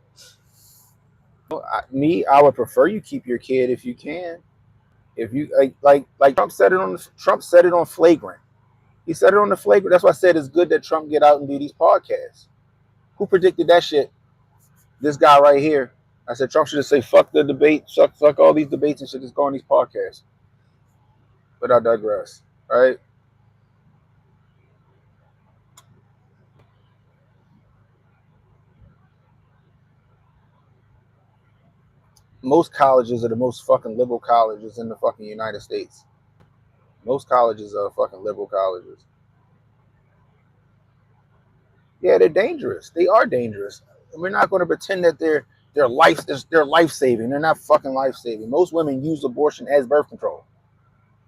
I would prefer you keep your kid if you can. If you like Trump said it on flagrant. He said it on the flagrant. That's why I said it's good that Trump get out and do these podcasts. Who predicted that shit? This guy right here. I said Trump should just say fuck the debate, fuck all these debates and shit. Just go on these podcasts. But I digress. Right? Most colleges are the most fucking liberal colleges in the fucking United States. Most colleges are fucking liberal colleges. Yeah, they're dangerous. They are dangerous. We're not going to pretend that they're life saving. They're not fucking life saving. Most women use abortion as birth control,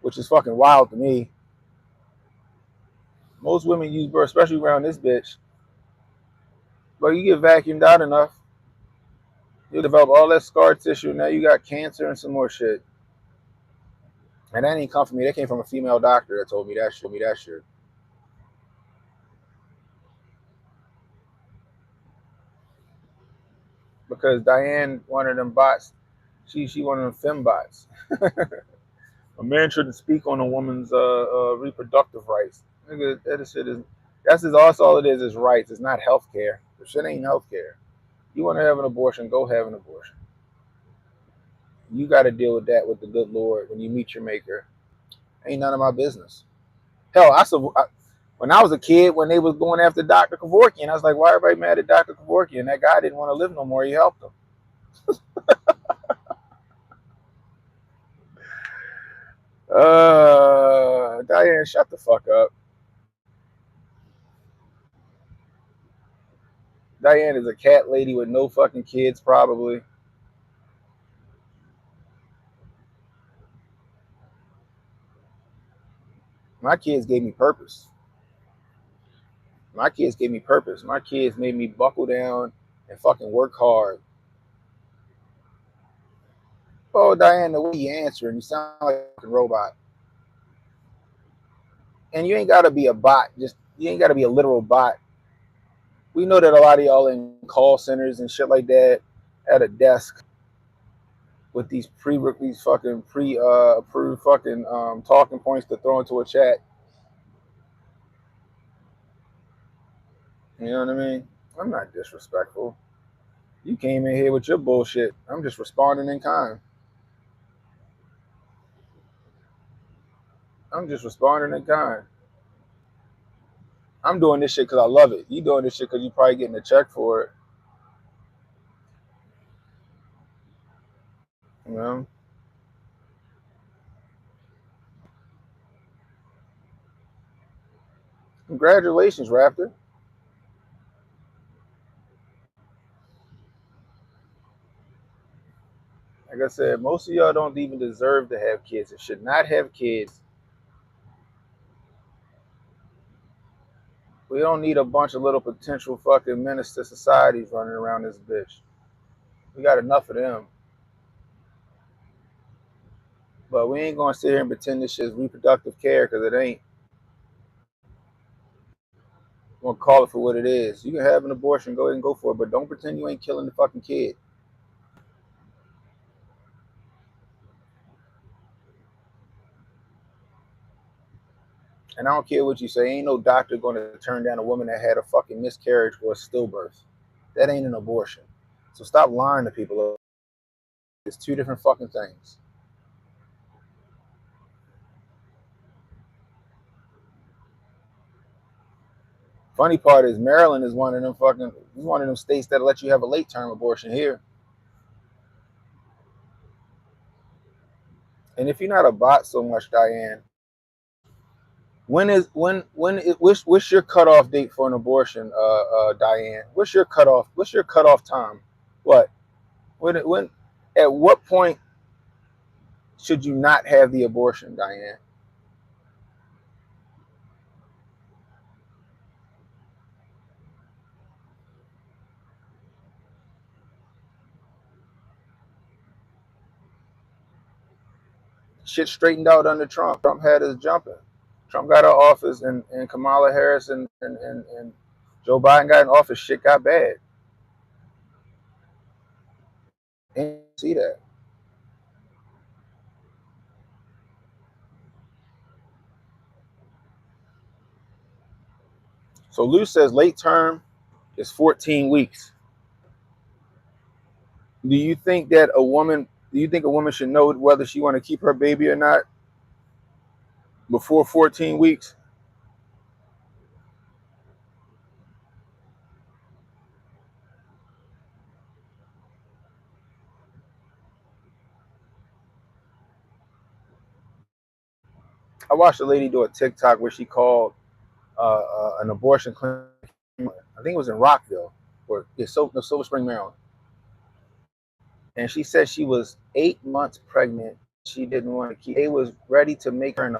which is fucking wild to me. Most women use birth, especially around this bitch. But you get vacuumed out enough, you develop all that scar tissue. Now you got cancer and some more shit. And that ain't come from me. That came from a female doctor that told me that shit. Because Diane, one of them bots, she one of them fem bots. A man shouldn't speak on a woman's reproductive rights. Nigga, that shit is that's all it is rights. It's not health care. The shit ain't health care. You want to have an abortion, go have an abortion. You got to deal with that with the good Lord when you meet your maker. Ain't none of my business. Hell, when I was a kid, when they was going after Dr. Kevorkian, I was like, why everybody mad at Dr. Kevorkian? That guy didn't want to live no more. He helped him. Diane, shut the fuck up. Diane is a cat lady with no fucking kids, probably. My kids gave me purpose. My kids gave me purpose. My kids made me buckle down and fucking work hard. Oh, Diane, the way you answer and you sound like a fucking robot. And you ain't gotta be a bot. Just you ain't gotta be a literal bot. We know that a lot of y'all in call centers and shit like that at a desk with these fucking approved fucking talking points to throw into a chat. You know what I mean? I'm not disrespectful. You came in here with your bullshit. I'm just responding in kind. I'm just responding in kind. I'm doing this shit because I love it. You doing this shit because you probably getting a check for it. You know? Congratulations, Raptor. Like I said, most of y'all don't even deserve to have kids and should not have kids. We don't need a bunch of little potential fucking menace to societies running around this bitch. We got enough of them. But we ain't gonna sit here and pretend this shit is reproductive care because it ain't. We're gonna call it for what it is. You can have an abortion, go ahead and go for it, but don't pretend you ain't killing the fucking kid. And I don't care what you say, ain't no doctor gonna turn down a woman that had a fucking miscarriage or a stillbirth. That ain't an abortion. So stop lying to people. It's two different fucking things. Funny part is Maryland is one of them states that let you have a late term abortion here. And if you're not a bot so much, Diane, what's your cutoff date for an abortion, Diane? What's your cutoff time? What? When at what point should you not have the abortion, Diane? Shit straightened out under Trump. Trump had us jumping. Trump got out of office and Kamala Harris and Joe Biden got in office. Shit got bad. And see that. So Lou says late term is 14 weeks. Do you think that a woman? Do you think a woman should know whether she want to keep her baby or not before 14 weeks? I watched a lady do a TikTok where she called an abortion clinic. I think it was in Rockville or Silver Spring, Maryland. And she said she was 8 months pregnant. She didn't want to keep. They was ready to make her an.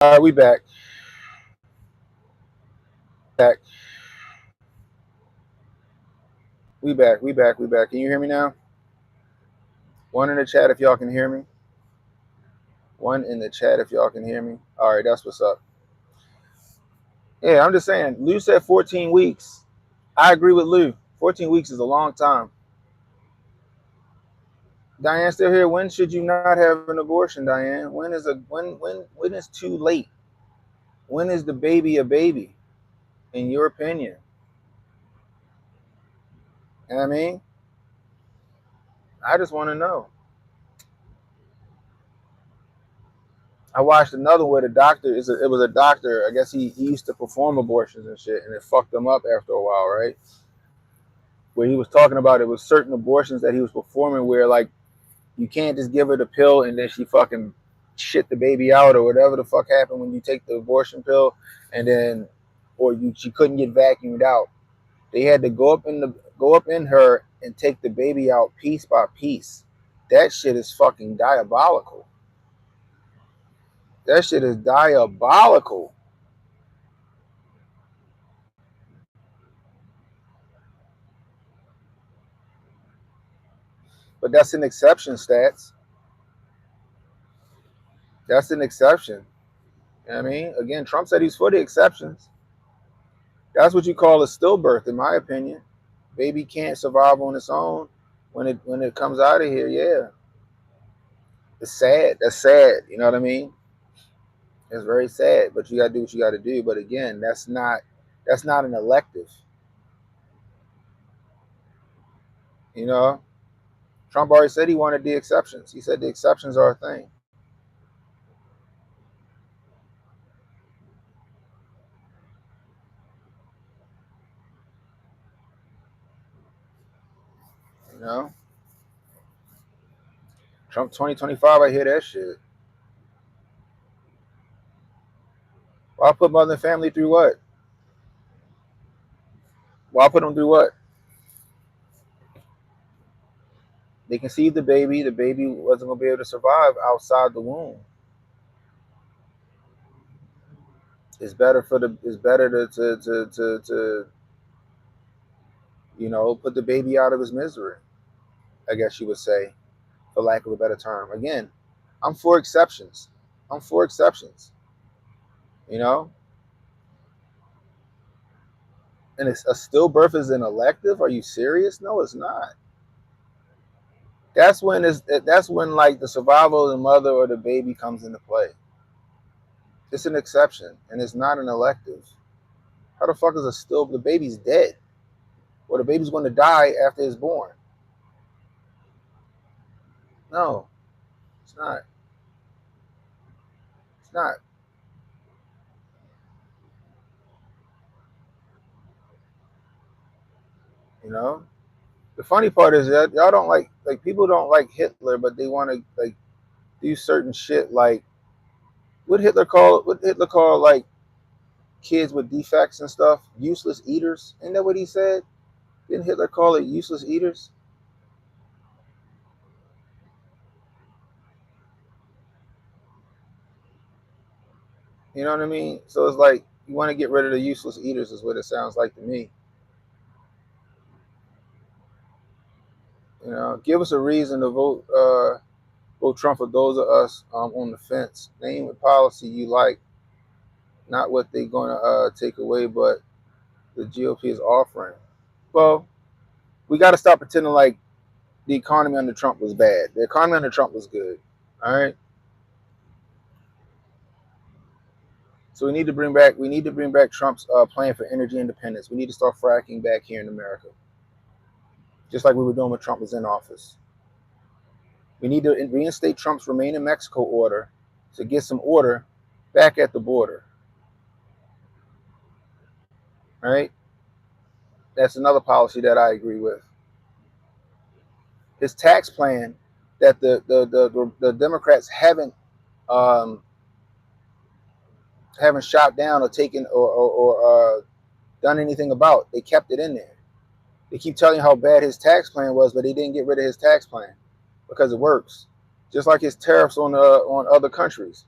All right, we back. Back. We back. We back. We back. Can you hear me now? One in the chat if y'all can hear me. One in the chat if y'all can hear me. All right, that's what's up. Yeah, I'm just saying. Lou said 14 weeks. I agree with Lou. 14 weeks is a long time. Diane still here. When should you not have an abortion, Diane? When is too late? When is the baby a baby? In your opinion? You know what I mean? I just want to know. I watched another where the doctor it was a doctor. I guess he used to perform abortions and shit, and it fucked him up after a while, right? Where he was talking about it was certain abortions that he was performing where like you can't just give her the pill and then she fucking shit the baby out or whatever the fuck happened when you take the abortion pill, and then she couldn't get vacuumed out. They had to go up in her and take the baby out piece by piece. That shit is fucking diabolical. That shit is diabolical. But that's an exception, stats. That's an exception. You know what I mean? Again, Trump said he's for the exceptions. That's what you call a stillbirth, in my opinion. Baby can't survive on its own when it comes out of here. Yeah, it's sad. That's sad. You know what I mean? It's very sad. But you gotta do what you gotta do. But again, that's not an elective. You know, Trump already said he wanted the exceptions. He said the exceptions are a thing. You know, Trump 2025. I hear that shit. Why put mother and family through what? Why put them through what? They conceived the baby. The baby wasn't gonna be able to survive outside the womb. It's better for the. It's better to put the baby out of his misery. I guess you would say, for lack of a better term. Again, I'm for exceptions. I'm for exceptions. You know, and it's a stillbirth is an elective. Are you serious? No, it's not. That's when like the survival of the mother or the baby comes into play. It's an exception, and it's not an elective. How the fuck is the baby's dead, or the baby's going to die after it's born? No, it's not. It's not. You know. The funny part is that y'all don't like people don't like Hitler, but they want to like do certain shit. Like what Hitler call like kids with defects and stuff useless eaters? Isn't that what he said? Didn't Hitler call it useless eaters? You know what I mean? So it's like you want to get rid of the useless eaters, is what it sounds like to me. You know, give us a reason to vote Trump for those of us on the fence. Name a policy you like, not what they're going to take away, but the GOP is offering. Well, we got to stop pretending like the economy under Trump was bad. The economy under Trump was good. All right. So we need to bring back Trump's plan for energy independence. We need to start fracking back here in America, just like we were doing when Trump was in office. We need to reinstate Trump's Remain in Mexico order to get some order back at the border. All right. That's another policy that I agree with. His tax plan that the Democrats um, haven't shot down or taken or done anything about. They kept it in there. They keep telling you how bad his tax plan was, but they didn't get rid of his tax plan because it works. Just like his tariffs on other countries.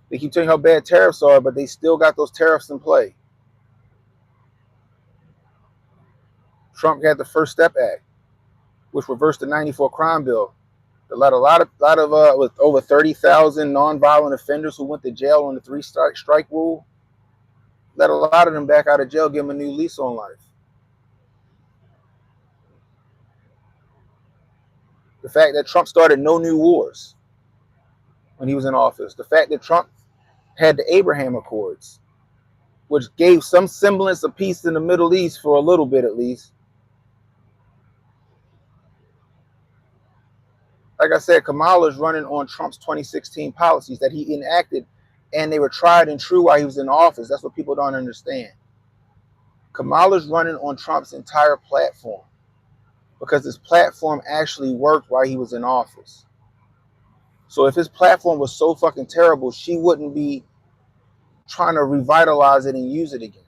They keep telling you how bad tariffs are, but they still got those tariffs in play. Trump had the First Step Act, which reversed the '94 crime bill. That let a lot of with over 30,000 nonviolent offenders who went to jail on the three strike rule, let a lot of them back out of jail, give them a new lease on life. The fact that Trump started no new wars when he was in office. The fact that Trump had the Abraham Accords, which gave some semblance of peace in the Middle East for a little bit at least. Like I said, Kamala's running on Trump's 2016 policies that he enacted, and they were tried and true while he was in office. That's what people don't understand. Kamala's running on Trump's entire platform because his platform actually worked while he was in office. So if his platform was so fucking terrible, she wouldn't be trying to revitalize it and use it again.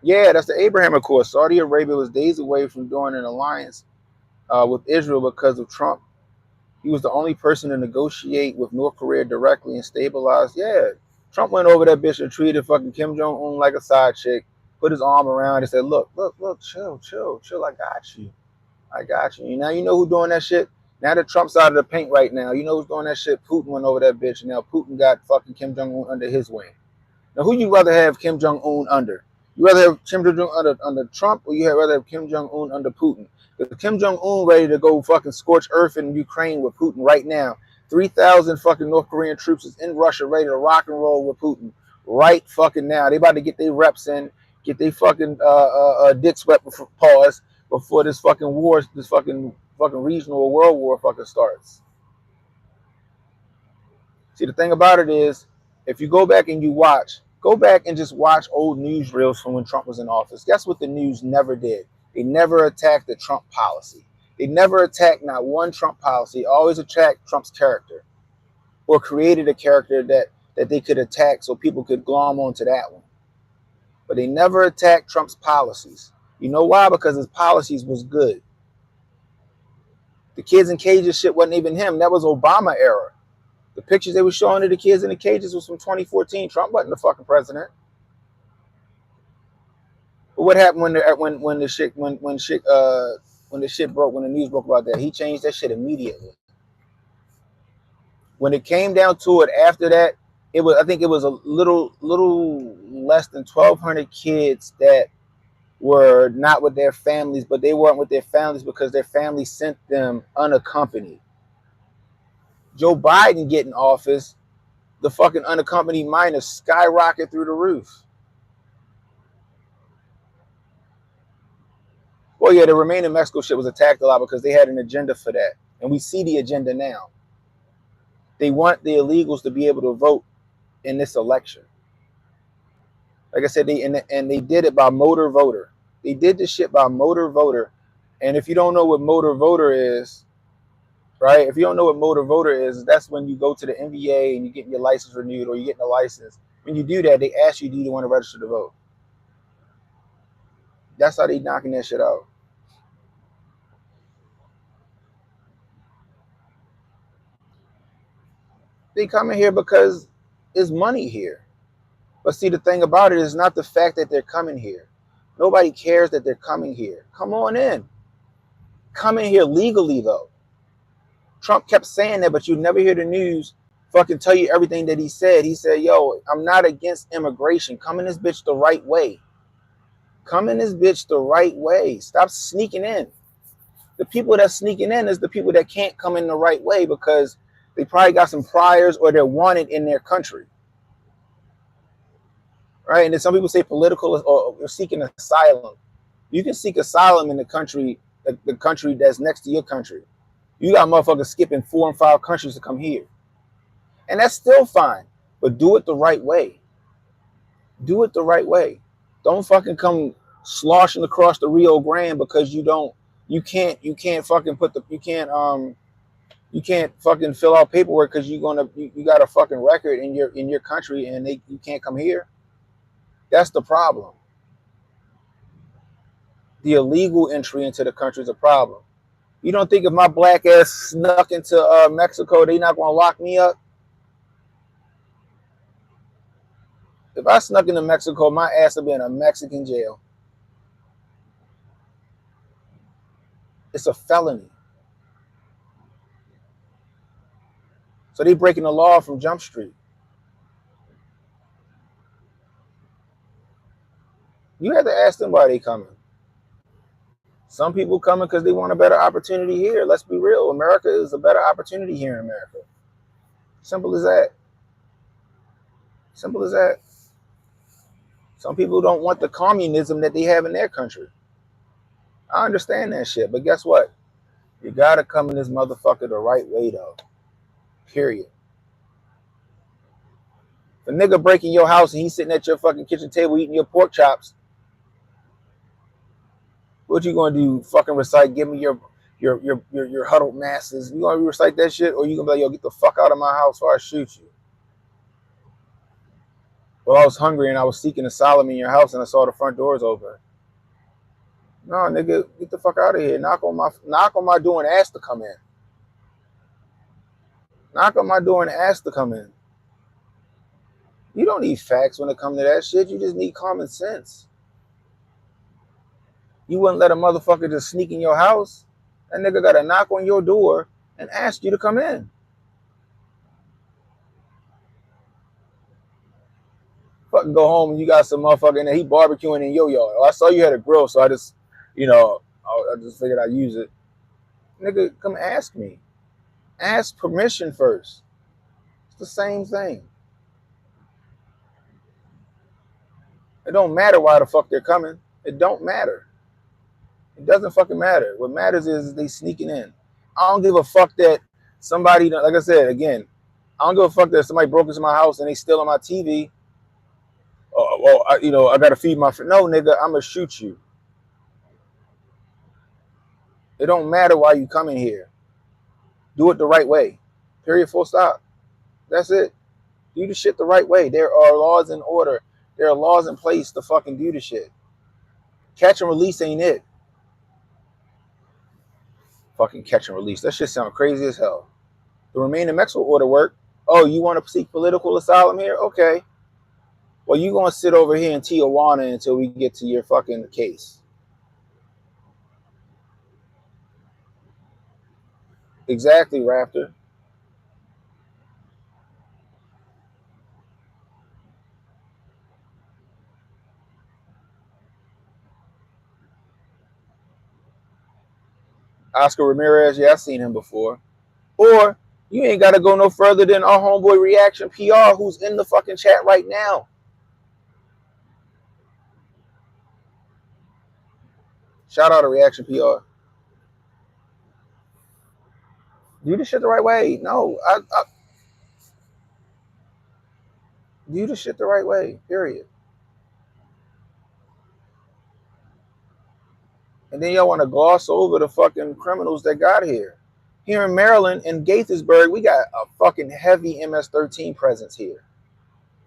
Yeah, that's the Abraham Accord. Saudi Arabia was days away from doing an alliance with Israel because of Trump. He was the only person to negotiate with North Korea directly and stabilize. Yeah, Trump went over that bitch and treated fucking Kim Jong Un like a side chick, put his arm around and said, "Look, look, look, chill, chill, chill. I got you. I got you." Now you know who doing that shit. Now that Trump's out of the paint right now, you know who's doing that shit. Putin went over that bitch, and now Putin got fucking Kim Jong Un under his wing. Now, who you rather have Kim Jong Un under? You rather have Kim Jong Un under Trump, or you rather have Kim Jong Un under Putin? Because Kim Jong Un ready to go fucking scorch earth in Ukraine with Putin right now. 3,000 fucking North Korean troops is in Russia ready to rock and roll with Putin right fucking now. They about to get their reps in, get their fucking dick swept before pause before this fucking war, this fucking regional world war fucking starts. See, the thing about it is, if you go back and you go back and just watch old newsreels from when Trump was in office. Guess what the news never did? They never attacked the Trump policy. They never attacked not one Trump policy. Always attacked Trump's character, or created a character that they could attack so people could glom onto that one. But they never attacked Trump's policies. You know why? Because his policies was good. The kids in cages shit wasn't even him. That was Obama era. The pictures they were showing of the kids in the cages was from 2014. Trump wasn't the fucking president. But what happened when the shit broke, when the news broke about that? He changed that shit immediately. When it came down to it, after that, I think it was a little less than 1,200 kids that were not with their families, but they weren't with their families because their families sent them unaccompanied. Joe Biden get in office, the fucking unaccompanied minors skyrocket through the roof. Well, yeah, the Remain in Mexico shit was attacked a lot because they had an agenda for that. And we see the agenda now. They want the illegals to be able to vote in this election. Like I said, they did it by motor voter. They did this shit by motor voter. And if you don't know what motor voter is, right? If you don't know what motor voter is, that's when you go to the NBA and you get your license renewed, or you get a license. When you do that, they ask you, do you want to register to vote? That's how they knocking that shit out. They come in here because there's money here. But see, the thing about it is not the fact that they're coming here. Nobody cares that they're coming here. Come on in. Come in here legally, though. Trump kept saying that, but you never hear the news fucking tell you everything that he said. He said, yo, I'm not against immigration. Come in this bitch the right way. Come in this bitch the right way. Stop sneaking in. The people that's sneaking in is the people that can't come in the right way because they probably got some priors or they're wanted in their country. Right? And then some people say political or seeking asylum. You can seek asylum in the country that's next to your country. You got motherfuckers skipping 4 and 5 countries to come here. And that's still fine. But do it the right way. Do it the right way. Don't fucking come sloshing across the Rio Grande because you can't fucking you can't fucking fill out paperwork because you got a fucking record in your country and you can't come here. That's the problem. The illegal entry into the country is a problem. You don't think if my black ass snuck into Mexico, they not gonna lock me up? If I snuck into Mexico, my ass would be in a Mexican jail. It's a felony. So they breaking the law from Jump Street. You have to ask them why they coming. Some people coming because they want a better opportunity here. Let's be real. America is a better opportunity here in America. Simple as that. Simple as that. Some people don't want the communism that they have in their country. I understand that shit, but guess what? You gotta come in this motherfucker the right way though. Period. If a nigga breaking your house and he's sitting at your fucking kitchen table eating your pork chops, what you gonna do? Fucking recite? Give me your huddled masses. You gonna recite that shit, or you gonna be like, yo, get the fuck out of my house or I shoot you? Well, I was hungry and I was seeking asylum in your house and I saw the front doors open. No, nigga, get the fuck out of here. Knock on my door and ask to come in. Knock on my door and ask to come in. You don't need facts when it comes to that shit. You just need common sense. You wouldn't let a motherfucker just sneak in your house. That nigga gotta knock on your door and ask you to come in. Fucking go home and you got some motherfucker in there, he barbecuing in your yard. Oh, I saw you had a grill, so I just, I just figured I'd use it. Nigga, come ask me. Ask permission first. It's the same thing. It don't matter why the fuck they're coming. It don't matter. It doesn't fucking matter. What matters is they sneaking in. I don't give a fuck that somebody, like I said, again, I don't give a fuck that somebody broke into my house and they stealing my TV. I gotta feed my friend. No, nigga, I'm gonna shoot you. It don't matter why you coming here. Do it the right way. Period. Full stop. That's it. Do the shit the right way. There are laws in order. There are laws in place to fucking do the shit. Catch and release ain't it. Fucking catch and release. That shit sound crazy as hell. The remain in Mexico order work. Oh, you want to seek political asylum here? Okay. Well, you gonna sit over here in Tijuana until we get to your fucking case. Exactly, Raptor. Oscar Ramirez, yeah, I've seen him before. Or you ain't gotta go no further than our homeboy Reaction PR, who's in the fucking chat right now. Shout out to Reaction PR. Do the shit the right way. No, I do the shit the right way. Period. And then y'all want to gloss over the fucking criminals that got here. Here in Maryland, in Gaithersburg, we got a fucking heavy MS-13 presence here,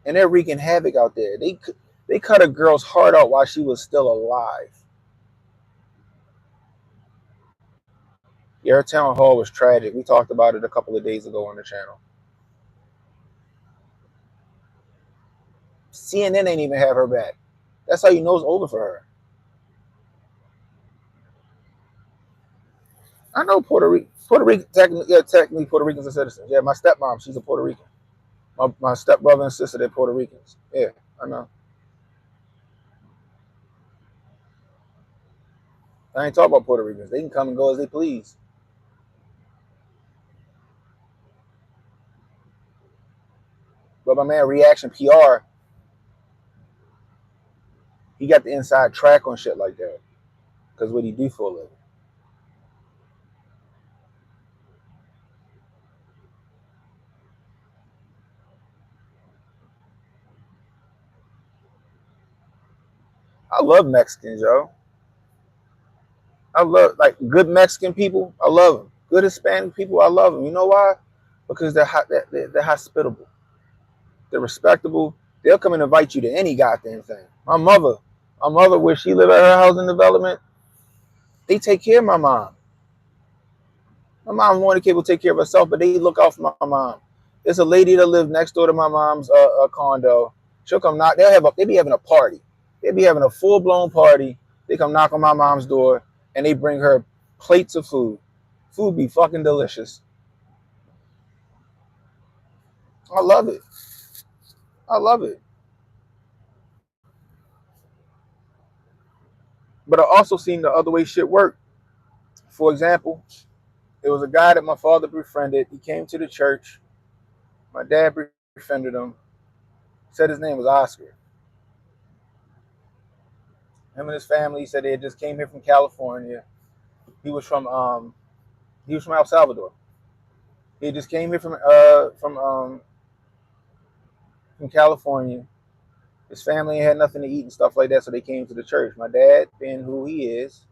and they're wreaking havoc out there. They cut a girl's heart out while she was still alive. Yeah, her town hall was tragic. We talked about it a couple of days ago on the channel. CNN ain't even have her back. That's how you know it's over for her. I know Puerto Rico. Technically Puerto Ricans are citizens. Yeah, my stepmom, she's a Puerto Rican. My stepbrother and sister, they're Puerto Ricans. Yeah, I know. I ain't talking about Puerto Ricans. They can come and go as they please. But my man Reaction PR, he got the inside track on shit like that. Because what he do for a living. I love Mexicans, yo. I love, like, good Mexican people. I love them. Good Hispanic people. I love them. You know why? Because they're hospitable. They're respectable. They'll come and invite you to any goddamn thing. My mother, where she live at her housing development, they take care of my mom. My mom more than capable to take care of herself, but they look out for my mom. There's a lady that lives next door to my mom's condo. She'll come knock. They be having a party. They be having a full blown party. They come knock on my mom's door and they bring her plates of food. Food be fucking delicious. I love it. I love it. But I also seen the other way shit work. For example, there was a guy that my father befriended. He came to the church. My dad befriended him. Said his name was Oscar. Him and his family said they had just came here from California. He was from El Salvador. He just came here from California. His family had nothing to eat and stuff like that, so they came to the church. My dad, being who he is,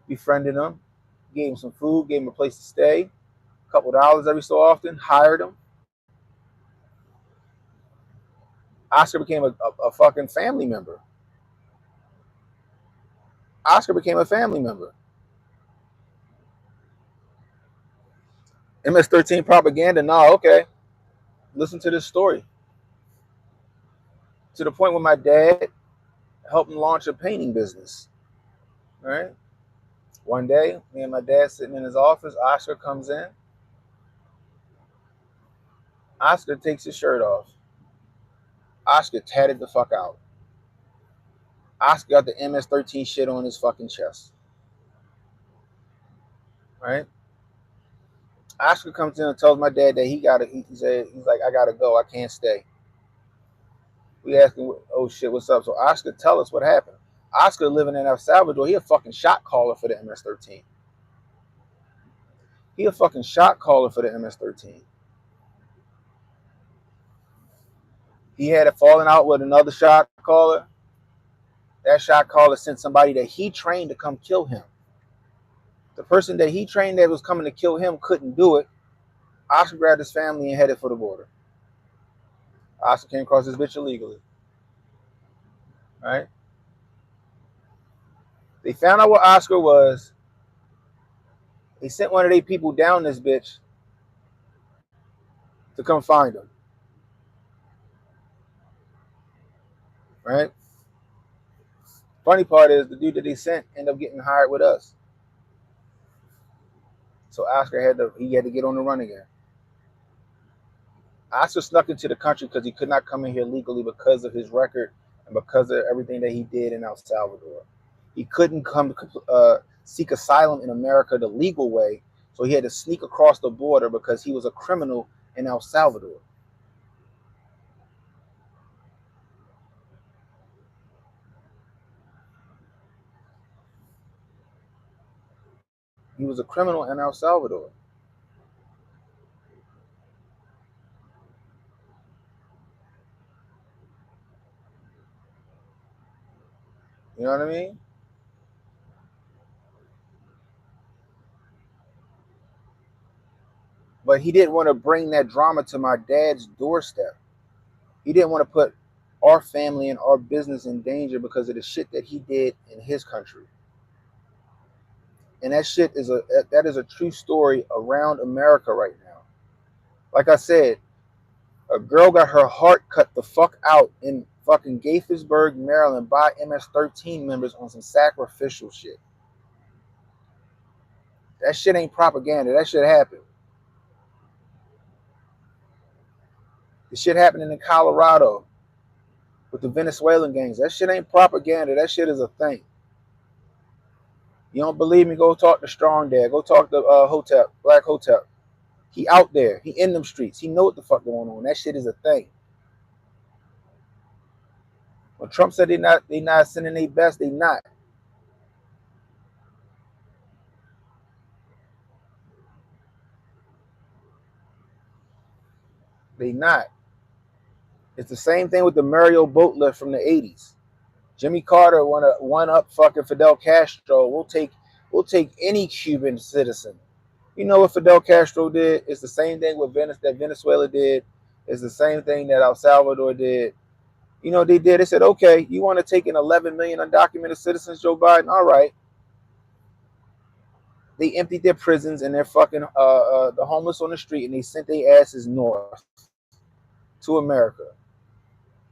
befriended him, gave him some food, gave him a place to stay, a couple of dollars every so often, hired him. Oscar became a fucking family member. Oscar became a family member. MS-13 propaganda? No, okay. Listen to this story. To the point where my dad helped him launch a painting business. Right? One day, me and my dad sitting in his office, Oscar comes in. Oscar takes his shirt off. Oscar tatted the fuck out. Oscar got the MS-13 shit on his fucking chest. Right? Oscar comes in and tells my dad that he said, he's like, I gotta go, I can't stay. We ask him, oh shit, what's up? So Oscar, tell us what happened. Oscar living in El Salvador, he a fucking shot caller for the MS-13. He a fucking shot caller for the MS-13. He had a falling out with another shot caller. That shot caller sent somebody that he trained to come kill him. The person that he trained that was coming to kill him couldn't do it. Oscar grabbed his family and headed for the border. Oscar came across this bitch illegally. Right? They found out what Oscar was. They sent one of their people down this bitch to come find him. Right? Funny part is the dude that they sent ended up getting hired with us. So Oscar had to get on the run again. Oscar snuck into the country because he could not come in here legally because of his record and because of everything that he did in El Salvador. He couldn't come seek asylum in America the legal way, so he had to sneak across the border because he was a criminal in El Salvador. He was a criminal in El Salvador. You know what I mean? But he didn't want to bring that drama to my dad's doorstep. He didn't want to put our family and our business in danger because of the shit that he did in his country. And that shit is a true story around America right now. Like I said, a girl got her heart cut the fuck out in fucking Gaithersburg, Maryland by MS-13 members on some sacrificial shit. That shit ain't propaganda. That shit happened. The shit happening in Colorado with the Venezuelan gangs. That shit ain't propaganda. That shit is a thing. You don't believe me? Go talk to Strong Dad. Go talk to Hotep, Black Hotep. He out there. He in them streets. He know what the fuck going on. That shit is a thing. When Trump said they not sending their best, they not. They not. It's the same thing with the Mario boat lift from the 80s. Jimmy Carter one up fucking Fidel Castro. We'll take any Cuban citizen. You know what Fidel Castro did? It's the same thing with that Venezuela did. It's the same thing that El Salvador did. You know what they did? They said, okay, you want to take in 11 million undocumented citizens, Joe Biden? All right. They emptied their prisons and their fucking the homeless on the street, and they sent their asses north to America.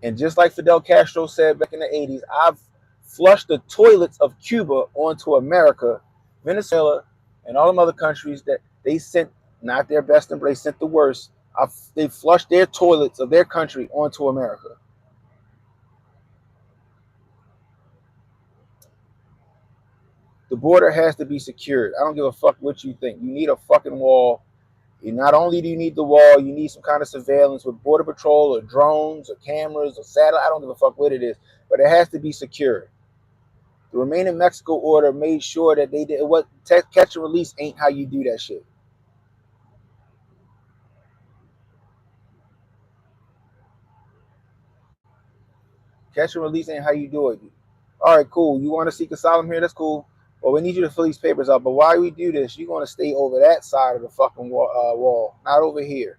And just like Fidel Castro said back in the 80s, I've flushed the toilets of Cuba onto America, Venezuela, and all them other countries that they sent not their best, but they sent the worst. They flushed their toilets of their country onto America. The border has to be secured. I don't give a fuck what you think. You need a fucking wall. Not only do you need the wall, you need some kind of surveillance with border patrol or drones or cameras or satellite. I don't give a fuck what it is, but it has to be secure. The Remain in Mexico order made sure that they did what catch and release ain't how you do that shit. Catch and release ain't how you do it. All right, cool. You want to seek asylum here? That's cool. Well, we need you to fill these papers out. But why we do this? You're going to stay over that side of the fucking wall, not over here.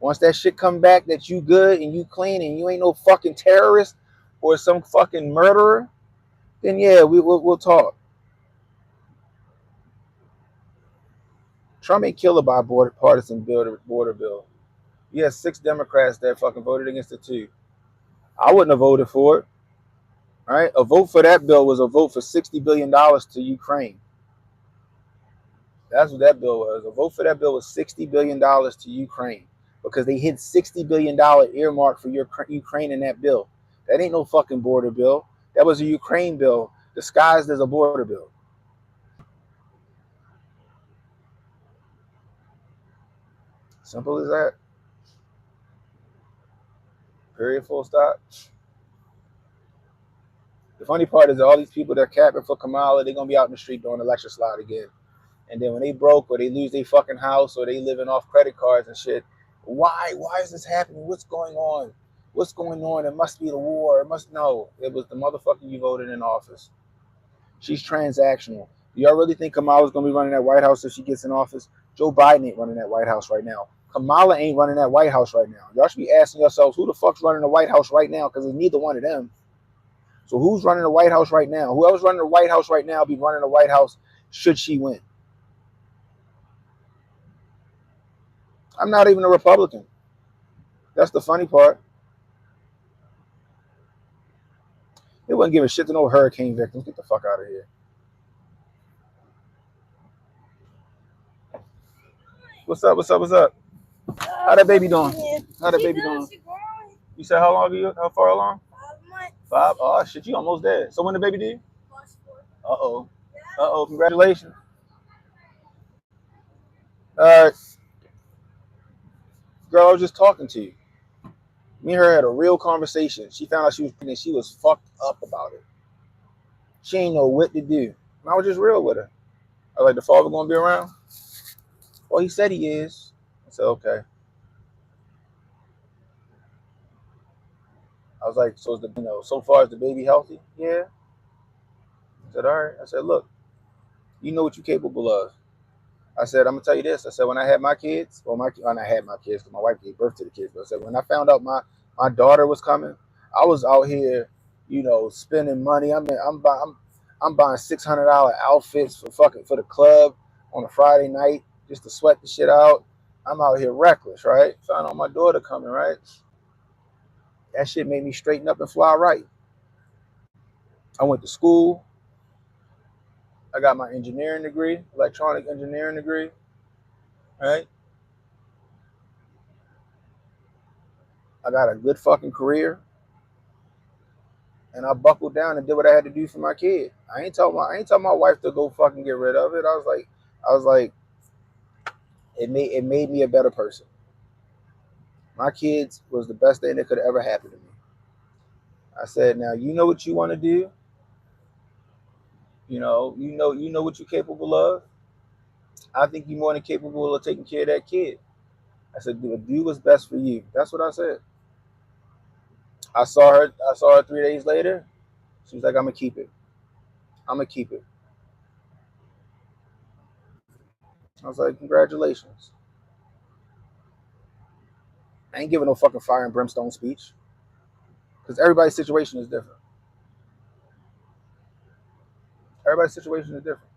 Once that shit come back that you good and you clean and you ain't no fucking terrorist or some fucking murderer, then yeah, we'll talk. Trump ain't killed by a partisan border bill. He has 6 Democrats that fucking voted against it too. I wouldn't have voted for it. Right? A vote for that bill was a vote for $60 billion to Ukraine. That's what that bill was. A vote for that bill was $60 billion to Ukraine because they hit $60 billion earmark for Ukraine in that bill. That ain't no fucking border bill. That was a Ukraine bill disguised as a border bill. Simple as that. Period, full stop. The funny part is that all these people that are capping for Kamala, they're going to be out in the street doing election slide again. And then when they broke or they lose their fucking house or they living off credit cards and shit, why is this happening? What's going on? What's going on? It must be the war. It was the motherfucker you voted in office. She's transactional. Do y'all really think Kamala's gonna be running that White House if she gets in office? Joe Biden ain't running that White House right now. Kamala ain't running that White House right now. Y'all should be asking yourselves, who the fuck's running the White House right now? Because it's neither one of them. So who's running the White House right now? Whoever's running the White House right now be running the White House should she win. I'm not even a Republican. That's the funny part. They wouldn't give a shit to no hurricane victims. Get the fuck out of here. What's up? How that baby doing? How that baby doing? You said how long are you? How far along? 5 months. 5? Oh shit, you almost there. So when the baby did? Uh oh. Congratulations. Alright. Girl, I was just talking to you. Me and her had a real conversation. She found out she was pregnant. She was fucked up about it. She ain't know what to do. And I was just real with her. I was like, the father gonna be around? Well, he said he is. I said, okay. I was like, so is so far as the baby healthy? Yeah. I said, all right. I said, look, you know what you're capable of. I said, I'm gonna tell you this. I said, when I had my kids, when I had my kids, because my wife gave birth to the kids. But I said, when I found out my daughter was coming, I was out here, spending money. I'm buying $600 outfits for the club on a Friday night just to sweat the shit out. I'm out here reckless, right? Found out my daughter coming, right? That shit made me straighten up and fly right. I went to school. I got my engineering degree, electronic engineering degree, right? I got a good fucking career, and I buckled down and did what I had to do for my kid. I ain't tell my wife to go fucking get rid of it. I was like, it made me a better person. My kids was the best thing that could ever happen to me. I said, now you know what you want to do. You know what you're capable of. I think you're more than capable of taking care of that kid. I said, do what's best for you. That's what I said. I saw her 3 days later. She was like, I'm gonna keep it. I was like, congratulations. I ain't giving no fucking fire and brimstone speech. Because everybody's situation is different. Everybody's situation is different.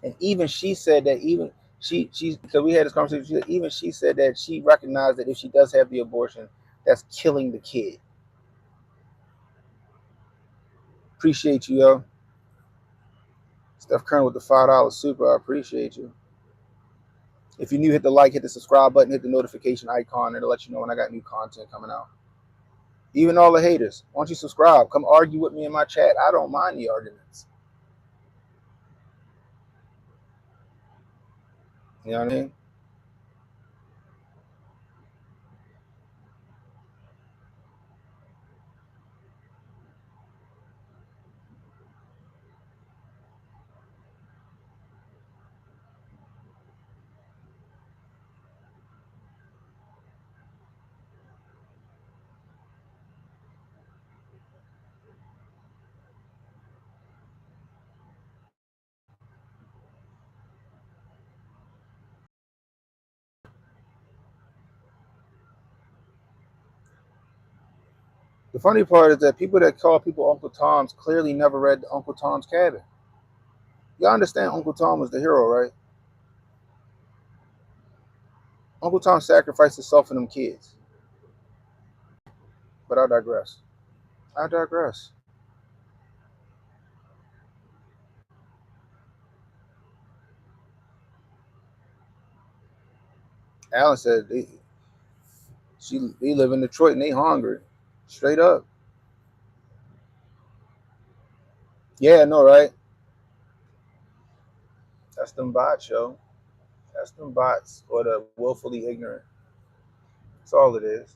And even she said that because we had this conversation, even she said that she recognized that if she does have the abortion, that's killing the kid. Appreciate you, yo. Steph Curran with the $5 super. I appreciate you. If you're new, hit the like, hit the subscribe button, hit the notification icon. It'll let you know when I got new content coming out. Even all the haters, why don't you subscribe? Come argue with me in my chat. I don't mind the arguments. You know what I mean? The funny part is that people that call people Uncle Toms clearly never read Uncle Tom's Cabin. Y'all understand Uncle Tom was the hero, right? Uncle Tom sacrificed himself for them kids. But I digress. I digress. Alan said they live in Detroit and they hungry. Straight up. Yeah, I know, right? That's them bots, yo. That's them bots or the willfully ignorant. That's all it is.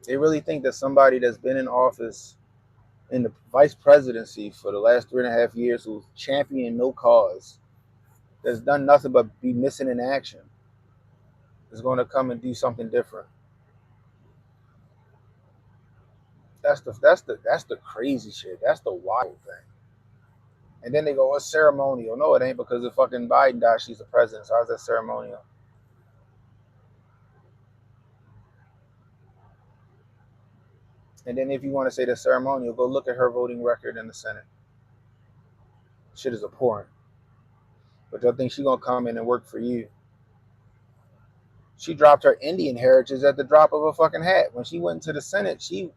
They really think that somebody that's been in office in the vice presidency for the last 3.5 years, who's championing no cause, that's done nothing but be missing in action, is going to come and do something different. That's the crazy shit. That's the wild thing. And then they go, "It's ceremonial." No, it ain't, because if fucking Biden dies, she's the president. So how's that ceremonial? And then if you want to say the ceremonial, go look at her voting record in the Senate. Shit is abhorrent. But y'all think she gonna come in and work for you? She dropped her Indian heritage at the drop of a fucking hat. When she went into the Senate, she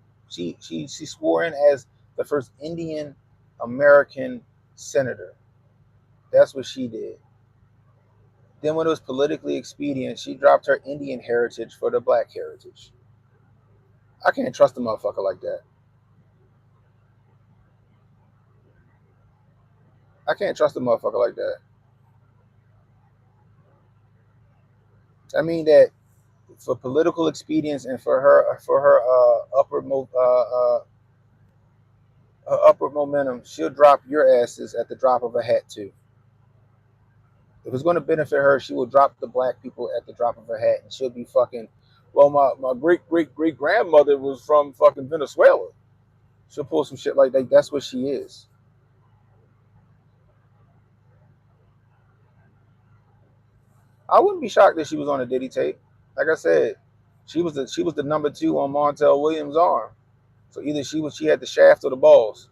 swore in as the first Indian American senator. That's what she did. Then when it was politically expedient, she dropped her Indian heritage for the black heritage. I can't trust a motherfucker like that. I can't trust a motherfucker like that. I mean that for political expedience and for her upward momentum, she'll drop your asses at the drop of a hat too. If it's going to benefit her, she will drop the black people at the drop of her hat, and she'll be fucking. Well, my great grandmother was from fucking Venezuela. She'll pull some shit like that. That's what she is. I wouldn't be shocked if she was on a Diddy tape. Like I said, she was the number two on Montel Williams' arm. So either she had the shaft or the balls.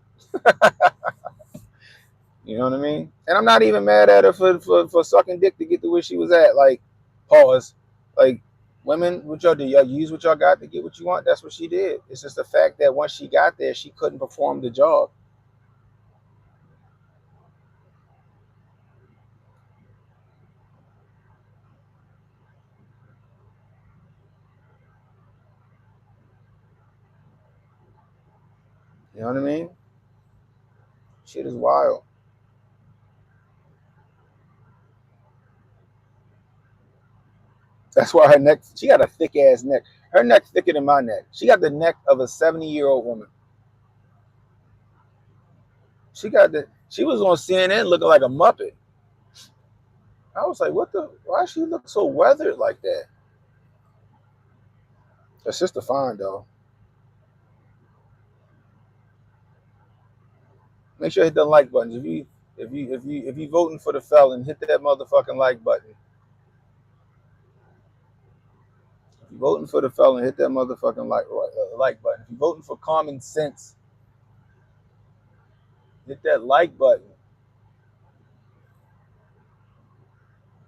You know what I mean? And I'm not even mad at her for sucking dick to get to where she was at. Like, pause. Like, women, what y'all do? Y'all use what y'all got to get what you want. That's what she did. It's just the fact that once she got there, she couldn't perform the job. You know what I mean? Shit is wild. That's why her neck, she got a thick ass neck. Her neck thicker than my neck. She got the neck of a 70-year-old woman. She was on CNN looking like a Muppet. I was like, what the, why she look so weathered like that? Her sister fine though. Make sure you hit the like buttons. If you voting for the felon, hit that motherfucking like button. If you voting for the felon, hit that motherfucking like button. If you voting for common sense, hit that like button.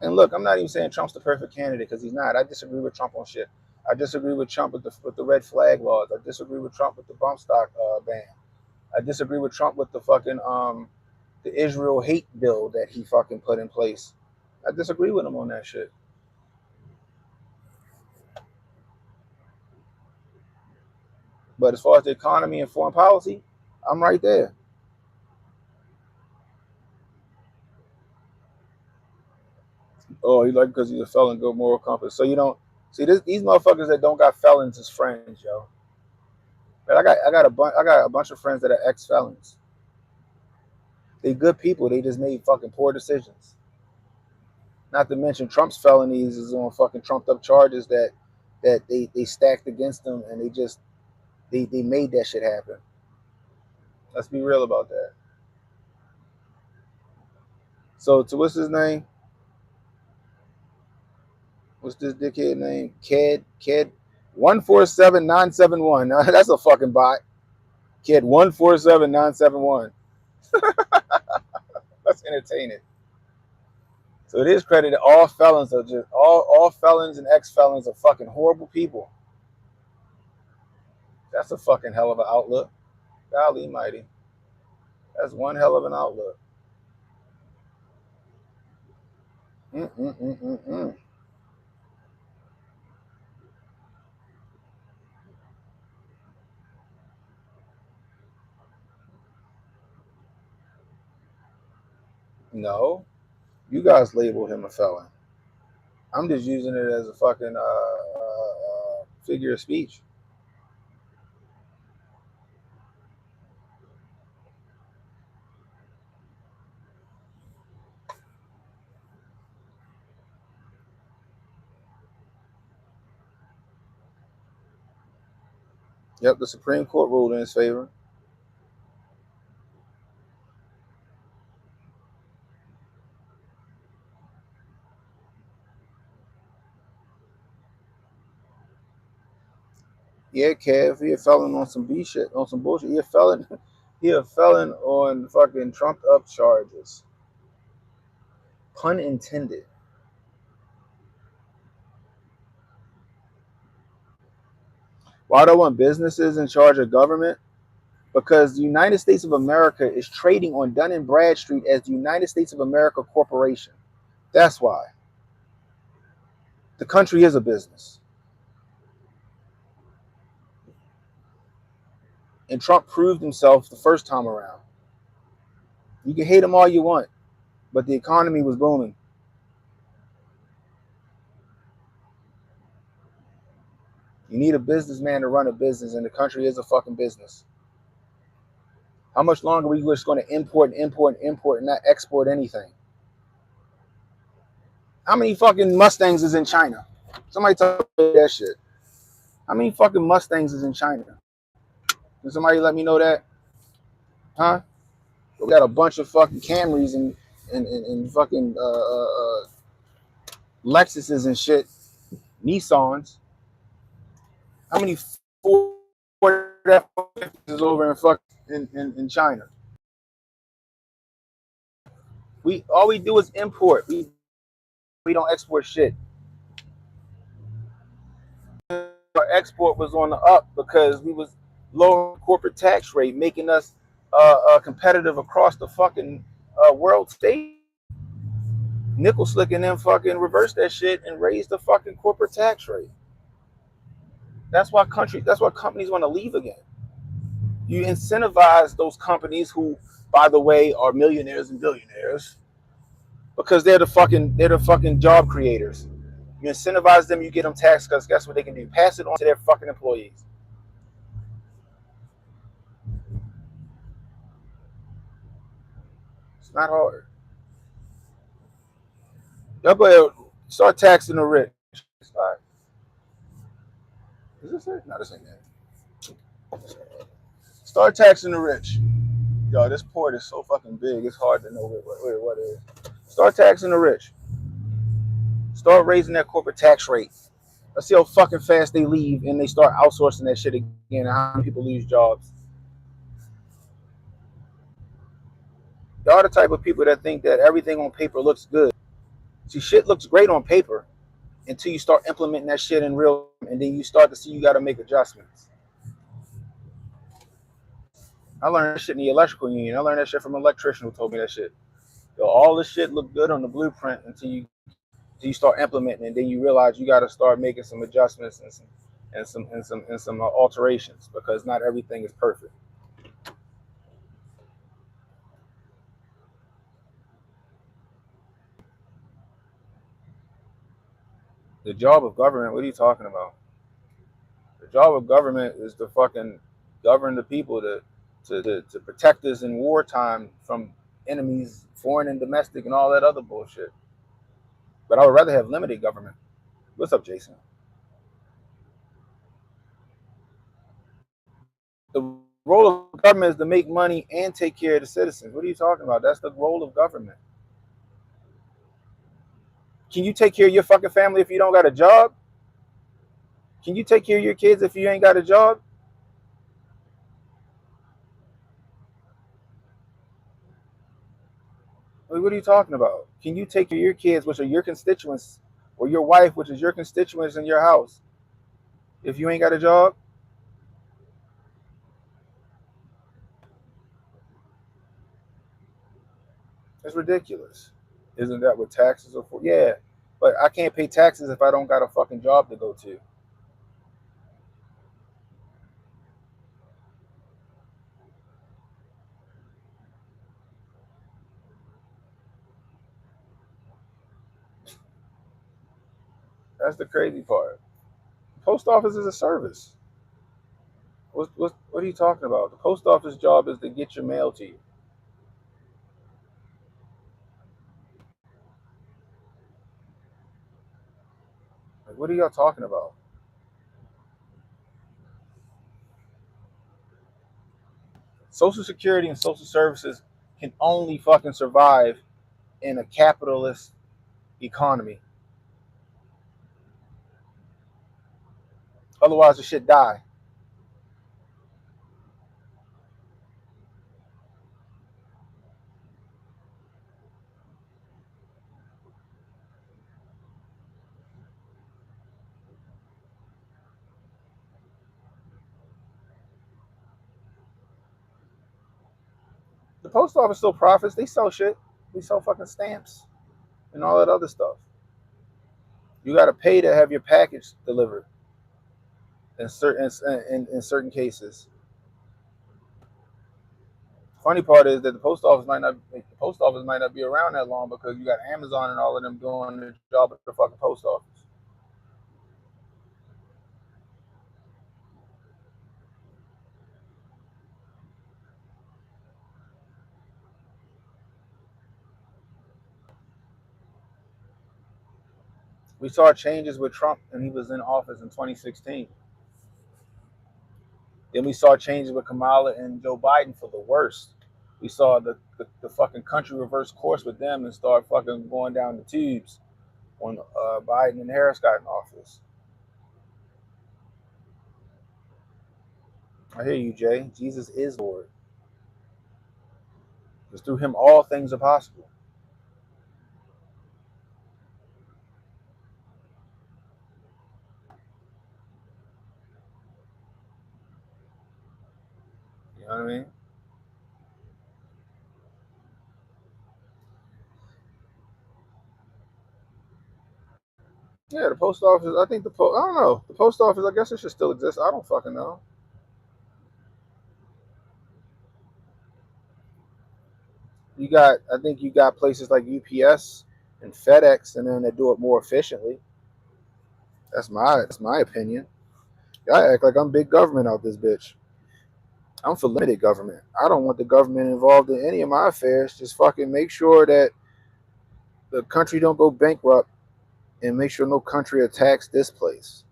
And look, I'm not even saying Trump's the perfect candidate, because he's not. I disagree with Trump on shit. I disagree with Trump with the red flag laws. I disagree with Trump with the bump stock ban. I disagree with Trump with the fucking the Israel hate bill that he fucking put in place. I disagree with him on that shit. But as far as the economy and foreign policy, I'm right there. Oh, he like because he's a felon, good moral compass. So you don't see these motherfuckers that don't got felons as friends, yo. But I got a bunch of friends that are ex felons. They good people. They just made fucking poor decisions. Not to mention Trump's felonies is on fucking trumped up charges that they stacked against them, and they made that shit happen. Let's be real about that. So to what's his name? What's this dickhead name? Kid 147971. That's a fucking bot. Kid 147971. That's entertaining. So it is credited all felons are just all felons and ex felons are fucking horrible people. That's a fucking hell of an outlook. Golly mighty. That's one hell of an outlook. Mm-mm-mm-mm-mm. No, you guys labeled him a felon. I'm just using it as a fucking figure of speech. Yep, the Supreme Court ruled in his favor. Yeah, Kev, he a felon on some B shit, on some bullshit. He a felon. He a felon on fucking trumped up charges. Pun intended. Why do I want businesses in charge of government? Because the United States of America is trading on Dun and Bradstreet as the United States of America Corporation. That's why. The country is a business. And Trump proved himself the first time around. You can hate him all you want, but the economy was booming. You need a businessman to run a business, and the country is a fucking business. How much longer are we just going to import, and not export anything? How many fucking Mustangs is in China? Somebody tell me that shit. How many fucking Mustangs is in China? Can somebody let me know that? Huh? We got a bunch of fucking Camrys and fucking Lexuses and shit, Nissans. How many Ford F-150s is over in fucking in China? We all we do is import. We don't export shit. Our export was on the up because we was lowering corporate tax rate, making us competitive across the fucking world stage. Nickel Slick and them fucking reversed that shit and raised the fucking corporate tax rate. That's why companies want to leave again. You incentivize those companies who, by the way, are millionaires and billionaires because they're the fucking job creators. You incentivize them, you get them taxed because guess what they can do? Pass it on to their fucking employees. It's not hard. Y'all go ahead, start taxing the rich. Start. Is this it? No, this ain't it. Start taxing the rich. Yo, this port is so fucking big, it's hard to know what it is. Start taxing the rich. Start raising that corporate tax rate. Let's see how fucking fast they leave and they start outsourcing that shit again and how many people lose jobs. Y'all the type of people that think that everything on paper looks good. See, shit looks great on paper until you start implementing that shit in real time, and then you start to see you got to make adjustments. I learned that shit in the electrical union. I learned that shit from an electrician who told me that shit. Yo, all this shit look good on the blueprint until you start implementing, and then you realize you got to start making some adjustments and some alterations because not everything is perfect. The job of government, what are you talking about? The job of government is to fucking govern the people to protect us in wartime from enemies, foreign and domestic, and all that other bullshit. But I would rather have limited government. What's up, Jason? The role of government is to make money and take care of the citizens. What are you talking about? That's the role of government. Can you take care of your fucking family if you don't got a job? Can you take care of your kids if you ain't got a job? Like, what are you talking about? Can you take care of your kids, which are your constituents, or your wife, which is your constituents in your house, if you ain't got a job? It's ridiculous. Isn't that what taxes are for? Yeah, but I can't pay taxes if I don't got a fucking job to go to. That's the crazy part. Post office is a service. What are you talking about? The post office job is to get your mail to you. Like, what are y'all talking about? Social Security and social services can only fucking survive in a capitalist economy. Otherwise, the shit die. The post office still profits. They sell shit. They sell fucking stamps and all that other stuff. You got to pay to have your package delivered in certain cases. Funny part is that the post office might not be around that long because you got Amazon and all of them doing their job at the fucking post office. We saw changes with Trump and he was in office in 2016. Then we saw changes with Kamala and Joe Biden for the worst. We saw the fucking country reverse course with them and start fucking going down the tubes when Biden and Harris got in office. I hear you, Jay. Jesus is Lord. Because through him all things are possible. You know what I mean? Yeah, the post office. I think I don't know. The post office. I guess it should still exist. I don't fucking know. I think you got places like UPS and FedEx, and then they do it more efficiently. That's my opinion. I act like I'm big government out this bitch. I'm for limited government. I don't want the government involved in any of my affairs. Just fucking make sure that the country don't go bankrupt, and make sure no country attacks this place.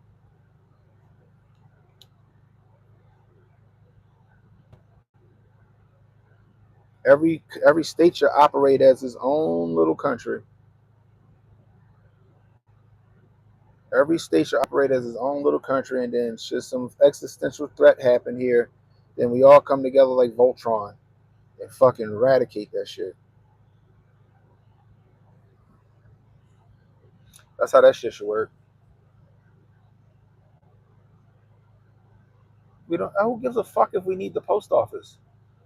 Every state should operate as its own little country. Every state should operate as its own little country, and then should some existential threat happen here, then we all come together like Voltron and fucking eradicate that shit. That's how that shit should work. We don't. Who gives a fuck if we need the post office?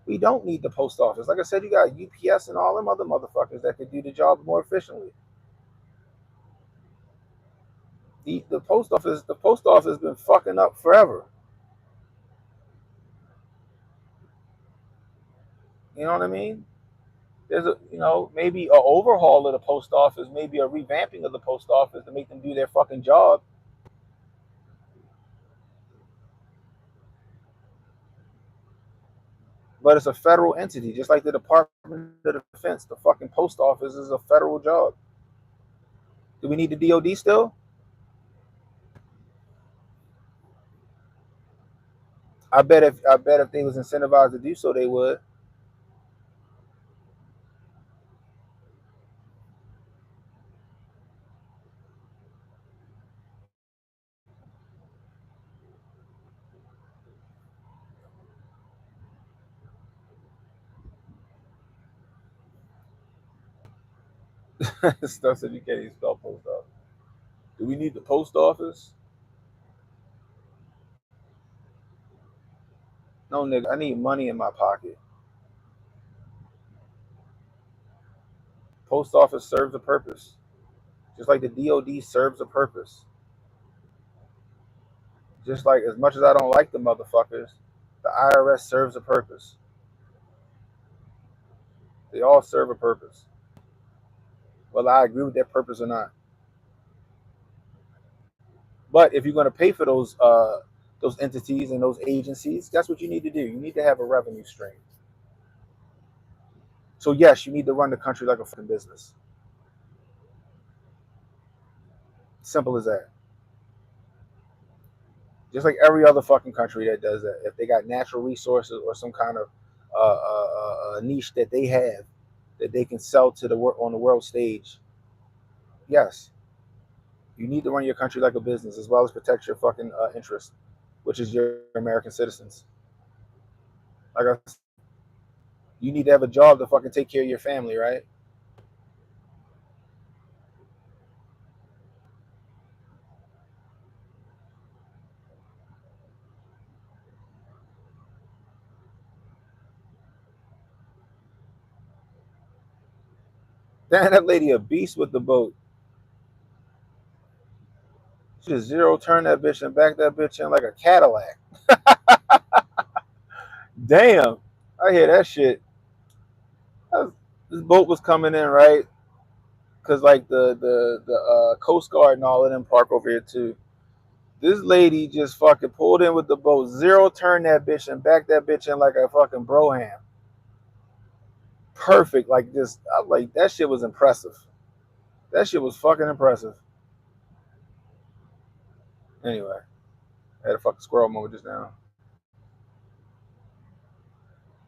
We don't need the post office. Like I said, you got UPS and all them other motherfuckers that could do the job more efficiently. The post office has been fucking up forever. You know what I mean? There's a, maybe a overhaul of the post office, maybe a revamping of the post office to make them do their fucking job. But it's a federal entity, just like the Department of Defense. The fucking post office is a federal job. Do we need the DOD still? I bet if they was incentivized to do so, they would. Stuff said you can't even spell post office. Do we need the post office? No, nigga. I need money in my pocket. Post office serves a purpose, just like the DOD serves a purpose. Just like as much as I don't like the motherfuckers, the IRS serves a purpose. They all serve a purpose, whether I agree with that purpose or not. But if you're going to pay for those entities and those agencies, that's what you need to do. You need to have a revenue stream. So yes, you need to run the country like a fucking business. Simple as that. Just like every other fucking country that does that. If they got natural resources or some kind of niche that they have that they can sell to the on the world stage, yes, you need to run your country like a business as well as protect your fucking interests, which is your American citizens. Like you need to have a job to fucking take care of your family, right? Damn, that lady a beast with the boat. She just zero turn that bitch and back that bitch in like a Cadillac. Damn, I hear that shit. This boat was coming in right because like the Coast Guard and all of them park over here too. This lady just fucking pulled in with the boat, zero turn that bitch and back that bitch in like a fucking broham. Perfect, like this. I'm like that shit was impressive. That shit was fucking impressive. Anyway, I had a fucking squirrel moment just now.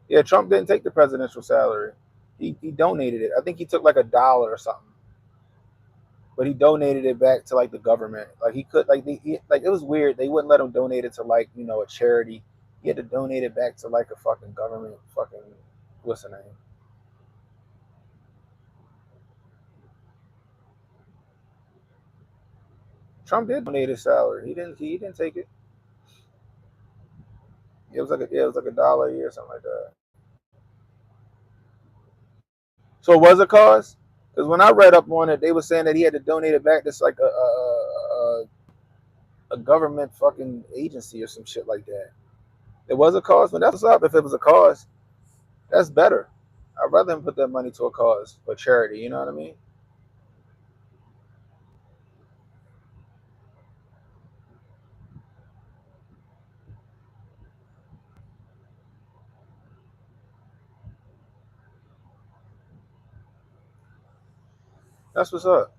Yeah, Trump didn't take the presidential salary. He donated it. I think he took like $1 or something, but he donated it back to like the government. Like he could like it was weird. They wouldn't let him donate it to like a charity. He had to donate it back to like a fucking government fucking what's the name? Trump did donate his salary. He didn't take it. It was like $1 a year or something like that. So it was a cause? Because when I read up on it, they were saying that he had to donate it back to like a government fucking agency or some shit like that. It was a cause, but that's what's up. If it was a cause, that's better. I'd rather him put that money to a cause for charity. You know what I mean? That's what's up.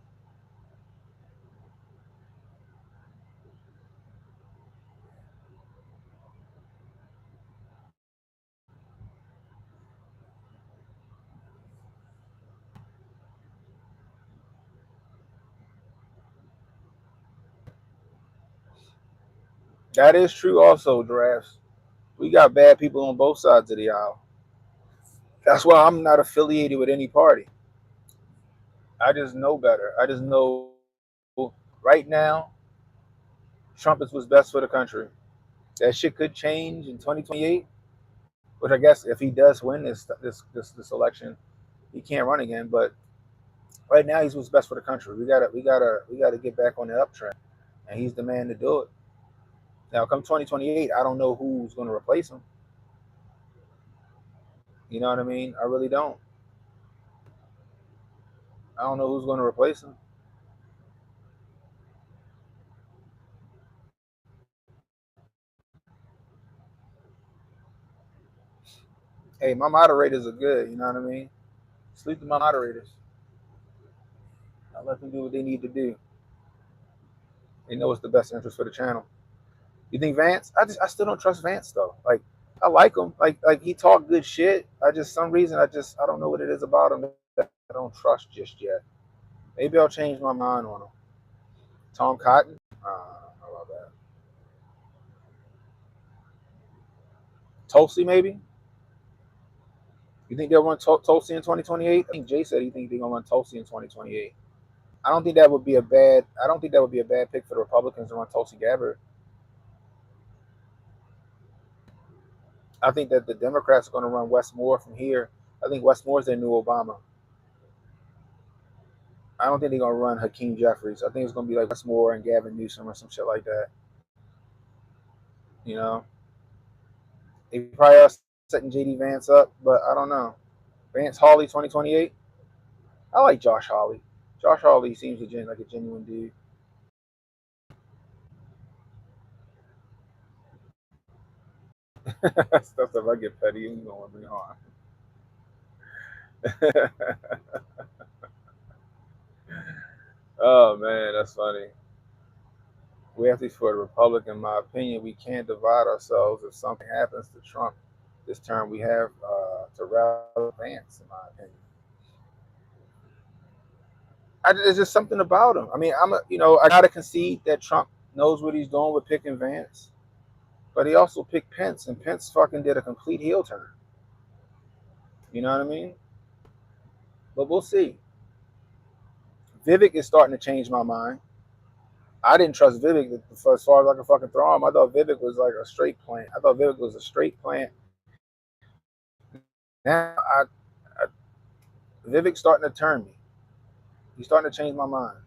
That is true. Also, drafts. We got bad people on both sides of the aisle. That's why I'm not affiliated with any party. I just know better. I just know right now Trump is what's best for the country. That shit could change in 2028, which I guess if he does win this election, he can't run again. But right now, he's what's best for the country. We gotta get back on the uptrend, and he's the man to do it. Now, come 2028, I don't know who's going to replace him. You know what I mean? I really don't. I don't know who's going to replace him. Hey, my moderators are good. You know what I mean? Sleep to my moderators. I let them do what they need to do. They know what's the best interest for the channel. You think Vance? I still don't trust Vance though. Like I like him. Like he talked good shit. I just some reason I don't know what it is about him that I don't trust just yet. Maybe I'll change my mind on him. Tom Cotton? How about that? Tulsi maybe? You think they'll run Tulsi in 2028? I think Jay said he thinks they're gonna run Tulsi in 2028. I don't think that would be a bad. I don't think that would be a bad pick for the Republicans to run Tulsi Gabbard. I think that the Democrats are going to run Wes Moore from here. I think Wes Moore's their new Obama. I don't think they're going to run Hakeem Jeffries. I think it's going to be like Wes Moore and Gavin Newsom or some shit like that. You know, they probably are setting JD Vance up, but I don't know. Vance Hawley 2028. I like Josh Hawley. Josh Hawley seems like a genuine dude. Stuff if I get petty, you gonna bring on. Oh man, that's funny. We have to for the Republican, in my opinion, we can't divide ourselves if something happens to Trump this term. We have to rally Vance, in my opinion. There's just something about him. I mean, I gotta concede that Trump knows what he's doing with picking Vance, but he also picked Pence, and Pence fucking did a complete heel turn. You know what I mean? But we'll see. Vivek is starting to change my mind. I didn't trust Vivek as far as I could fucking throw him. I thought Vivek was like a straight plant. I thought Vivek was a straight plant. Now Vivek's starting to turn me. He's starting to change my mind.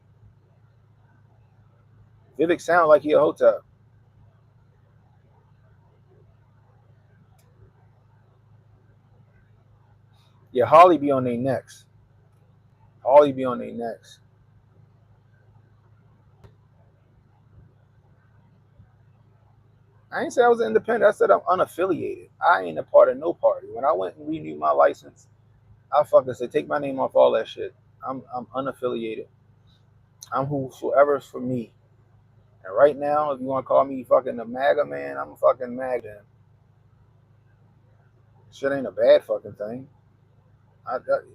Vivek sounds like he a hotel. Yeah, Holly be on their necks. Holly be on their necks. I ain't say I was independent. I said I'm unaffiliated. I ain't a part of no party. When I went and renewed my license, I fucking said take my name off all that shit. I'm unaffiliated. I'm whosoever's for me. And right now, if you want to call me fucking the MAGA man, I'm a fucking MAGA. Shit ain't a bad fucking thing.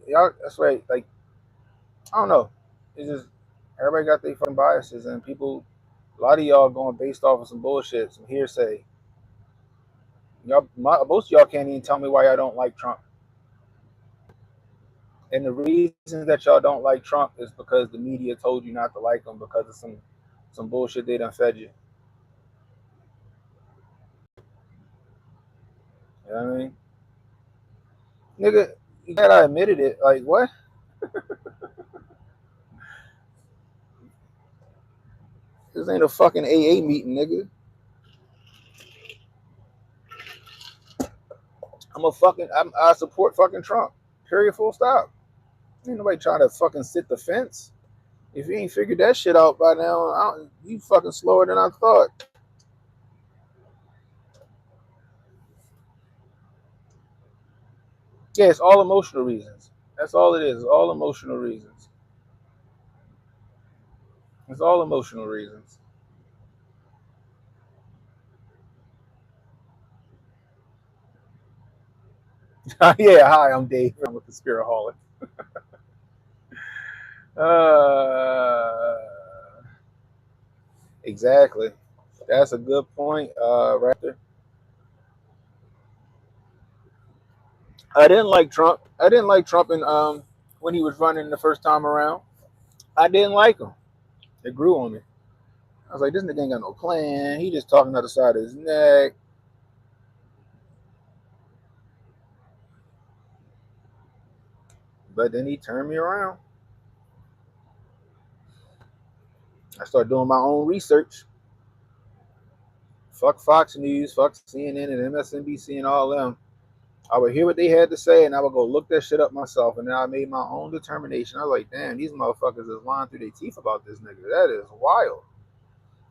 Y'all, that's right. Like I don't know. It's just everybody got their fucking biases, and people. A lot of y'all going based off of some bullshit, some hearsay. Most of y'all can't even tell me why y'all don't like Trump. And the reason that y'all don't like Trump is because the media told you not to like him because of some bullshit they done fed you. You know what I mean? Nigga, you glad I admitted it. Like what? This ain't a fucking AA meeting, nigga. I support fucking Trump. Period. Full stop. Ain't nobody trying to fucking sit the fence. If you ain't figured that shit out by now, you fucking slower than I thought. Yeah, it's all emotional reasons. That's all it is. It's all emotional reasons. It's all emotional reasons. Yeah, hi, I'm Dave. I'm with the Spiritaholic. Uh, exactly. That's a good point, Raptor. I didn't like Trump. I didn't like Trump when he was running the first time around. I didn't like him. It grew on me. I was like, this nigga ain't got no plan. He just talking out the side of his neck. But then he turned me around. I started doing my own research. Fuck Fox News, fuck CNN and MSNBC and all them. I would hear what they had to say, and I would go look that shit up myself, and then I made my own determination. I was like, damn, these motherfuckers is lying through their teeth about this nigga. That is wild.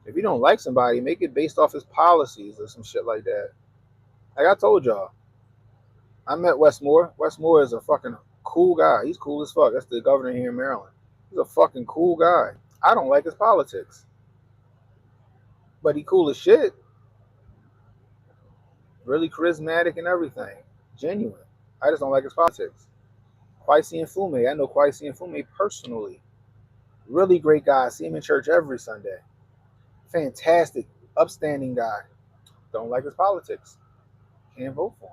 If you don't like somebody, make it based off his policies or some shit like that. Like I told y'all, I met Westmore. Westmore is a fucking cool guy. He's cool as fuck. That's the governor here in Maryland. He's a fucking cool guy. I don't like his politics, but he cool as shit. Really charismatic and everything. Genuine. I just don't like his politics. Kwesi and Fume. I know Kwesi and Fume personally. Really great guy. I see him in church every Sunday. Fantastic, upstanding guy. Don't like his politics. Can't vote for him.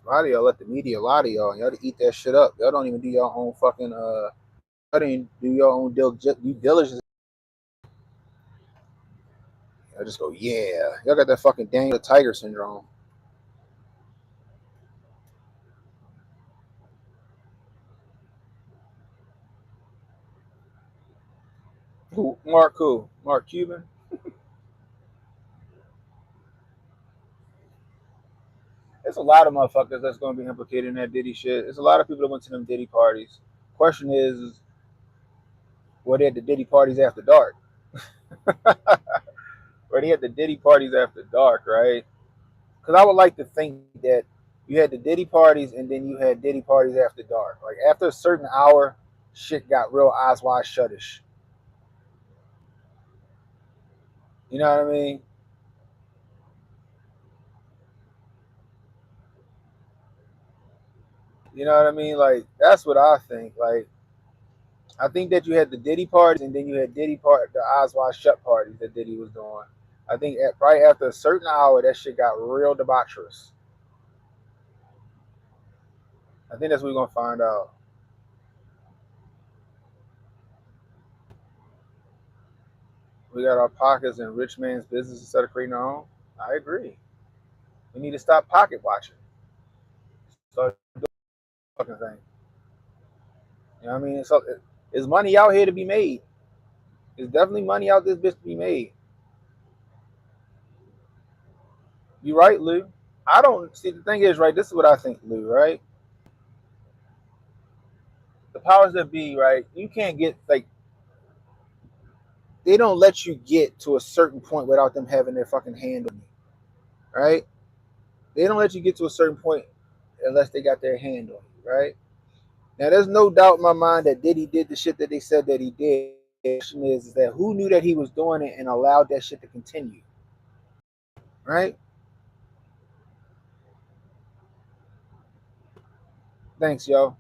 A lot of y'all let the media lie to y'all. Y'all to eat that shit up. Y'all don't even do your own fucking y'all didn't do your own due diligence. I just go, yeah. Y'all got that fucking Daniel Tiger syndrome. Who? Mark who? Mark Cuban? There's a lot of motherfuckers that's going to be implicated in that Diddy shit. There's a lot of people that went to them Diddy parties. Question is were they at the Diddy parties after dark? Were they at the Diddy parties after dark, right? Because I would like to think that you had the Diddy parties and then you had Diddy parties after dark. Like after a certain hour, shit got real eyes wide shutish. You know what I mean? You know what I mean? Like that's what I think. Like I think that you had the Diddy parties and then you had the eyes wide shut parties that Diddy was doing. I think right after a certain hour, that shit got real debaucherous. I think that's what we're gonna find out. We got our pockets in rich man's business instead of creating our own. I agree. We need to stop pocket watching. Start doing the fucking thing. You know what I mean? So there's money out here to be made. There's definitely money out this bitch to be made. You right, Lou? I don't see the thing is right. This is what I think, Lou. Right? The powers that be, right? You can't get like they don't let you get to a certain point without them having their fucking hand on you, right? They don't let you get to a certain point unless they got their hand on you, right? Now, there's no doubt in my mind that Diddy did the shit that they said that he did. The question is that who knew that he was doing it and allowed that shit to continue, right? Thanks, yo.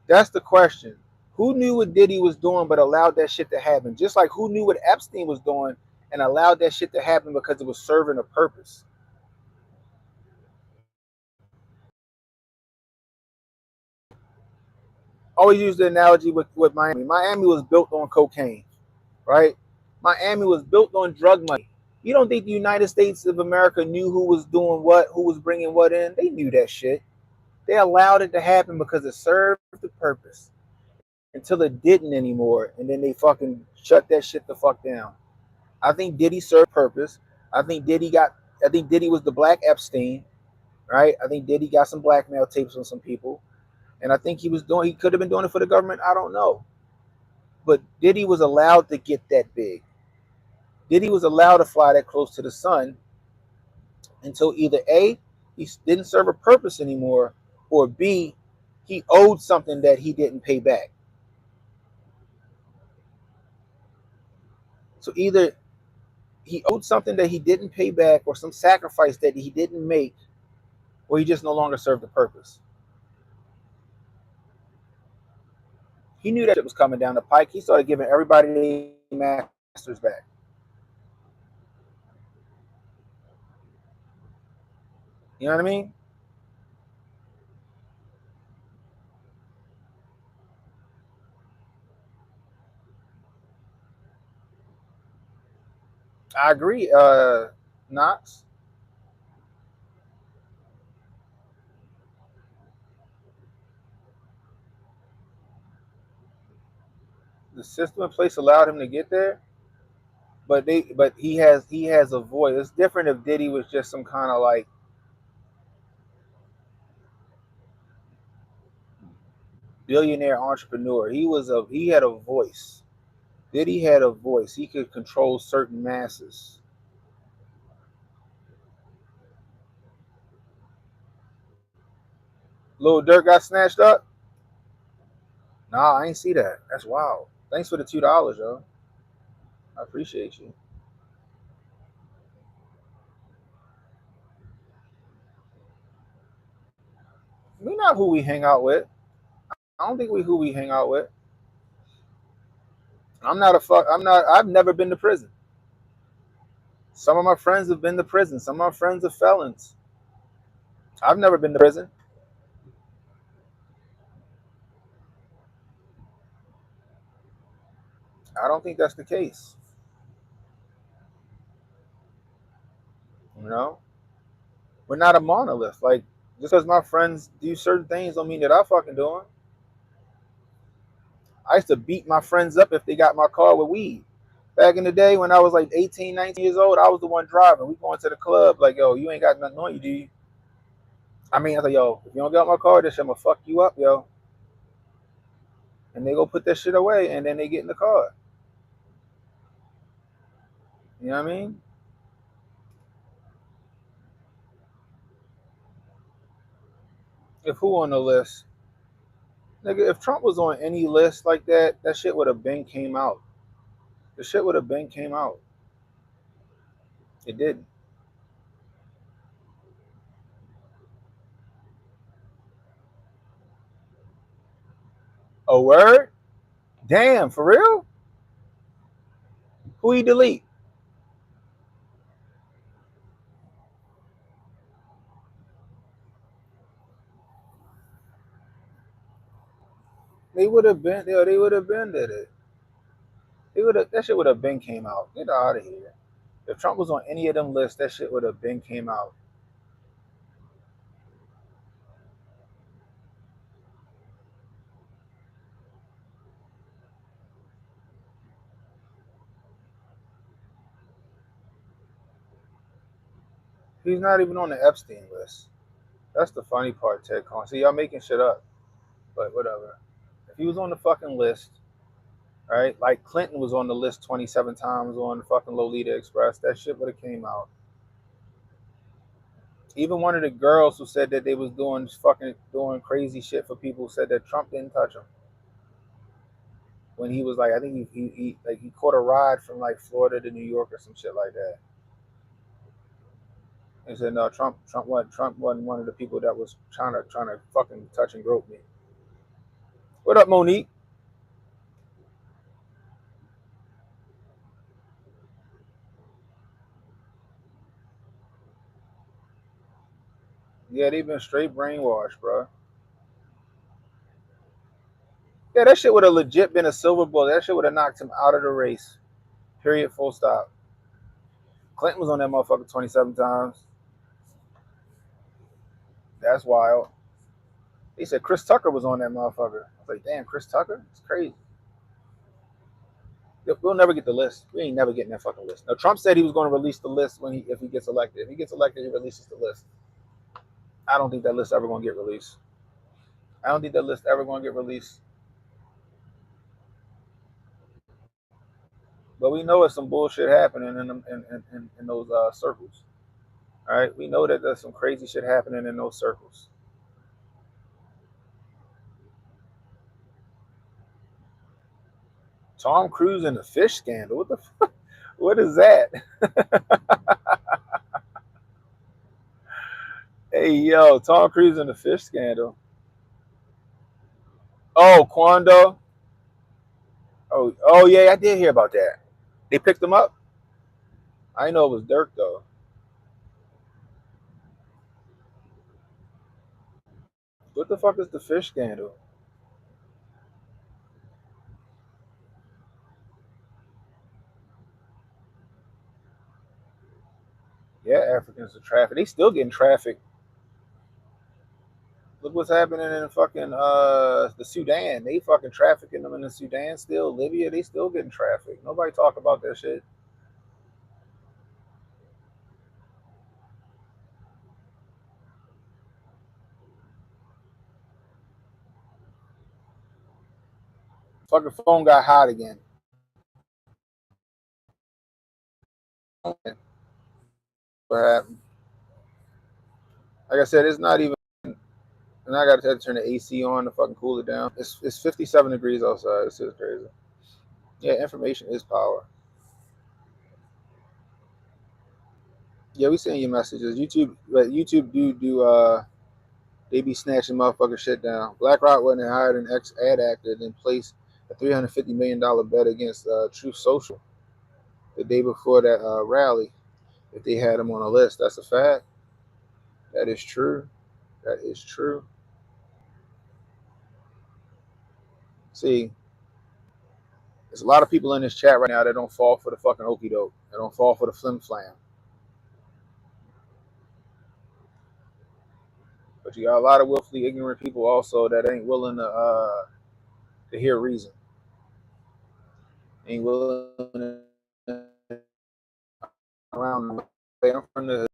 That's the question. Who knew what Diddy was doing but allowed that shit to happen? Just like who knew what Epstein was doing and allowed that shit to happen because it was serving a purpose. Always use the analogy with Miami. Miami was built on cocaine, right? Miami was built on drug money. You don't think the United States of America knew who was doing what, who was bringing what in? They knew that shit. They allowed it to happen because it served the purpose until it didn't anymore. And then they fucking shut that shit the fuck down. I think Diddy served purpose. I think Diddy got, I think Diddy was the black Epstein, right? I think Diddy got some blackmail tapes on some people. And I think he could have been doing it for the government. I don't know. But Diddy was allowed to get that big. Diddy was allowed to fly that close to the sun until either A, he didn't serve a purpose anymore, or B, he owed something that he didn't pay back. So either he owed something that he didn't pay back, or some sacrifice that he didn't make, or he just no longer served the purpose. He knew that it was coming down the pike. He started giving everybody their masters back. You know what I mean? I agree. Knox, the system in place allowed him to get there, but he has a voice. It's different if Diddy was just some kind of like billionaire entrepreneur. He had a voice. Diddy had a voice. He could control certain masses. Lil Durk got snatched up. Nah, I ain't see that. That's wild. Thanks for the $2, yo. I appreciate you. We not who we hang out with. I don't think we who we hang out with. I'm not a fuck. I'm not. I've never been to prison. Some of my friends have been to prison. Some of my friends are felons. I've never been to prison. I don't think that's the case. You know, we're not a monolith. Like just because my friends do certain things, don't mean that I fucking do them. I used to beat my friends up if they got my car with weed. Back in the day when I was like 18, 19 years old, I was the one driving. We going to the club like, yo, you ain't got nothing on you, do you? I mean, I was like, yo, if you don't get out my car, this shit, I'm gonna fuck you up, yo. And they go put that shit away, and then they get in the car. You know what I mean? If who on the list, nigga, if Trump was on any list like that, that shit would have been came out. The shit would have been came out. It didn't. A word? Damn, for real? Who he delete? They would have been. They would have been did it. They would have. That shit would have been came out. Get out of here. If Trump was on any of them lists, that shit would have been came out. He's not even on the Epstein list. That's the funny part, Ted Con. See, y'all making shit up, but whatever. If he was on the fucking list, right? Like Clinton was on the list 27 times on the fucking Lolita Express. That shit would have came out. Even one of the girls who said that they was doing fucking doing crazy shit for people said that Trump didn't touch him when he was like, I think he caught a ride from like Florida to New York or some shit like that. He said no, Trump wasn't one of the people that was trying to fucking touch and grope me. What up, Monique? Yeah, they've been straight brainwashed, bro. Yeah, that shit would have legit been a silver bullet. That shit would have knocked him out of the race. Period. Full stop. Clinton was on that motherfucker 27 times. That's wild. They said Chris Tucker was on that motherfucker. I was like, damn, Chris Tucker? It's crazy. We'll never get the list. We ain't never getting that fucking list. Now Trump said he was going to release the list if he gets elected. If he gets elected, he releases the list. I don't think that list ever going to get released. I don't think that list ever going to get released. But we know it's some bullshit happening in those circles. All right, we know that there's some crazy shit happening in those circles. Tom Cruise and the fish scandal. What the fuck? What is that? Hey yo, Tom Cruise and the fish scandal. Oh, Quando. Oh yeah, I did hear about that. They picked him up. I know it was Dirk though. What the fuck is the fish scandal? Yeah, Africans are trafficked. They still getting trafficked. Look what's happening in fucking the Sudan. They fucking trafficking them in the Sudan still. Libya, they still getting trafficked. Nobody talk about that shit. Fucking phone got hot again. What happened? Like I said, it's not even. And I got to turn the AC on to fucking cool it down. It's 57 degrees outside. This is crazy. Yeah, information is power. Yeah, we seeing your messages. YouTube, but YouTube they be snatching motherfucker shit down. BlackRock went and hired an ex ad actor, then placed a $350 million bet against Truth Social the day before that rally. If they had him on a list, that's a fact. That is true. That is true. See, there's a lot of people in this chat right now that don't fall for the fucking okey doke. They don't fall for the flim flam. But you got a lot of willfully ignorant people also that ain't willing to hear reason. Ain't willing to around. I'm from the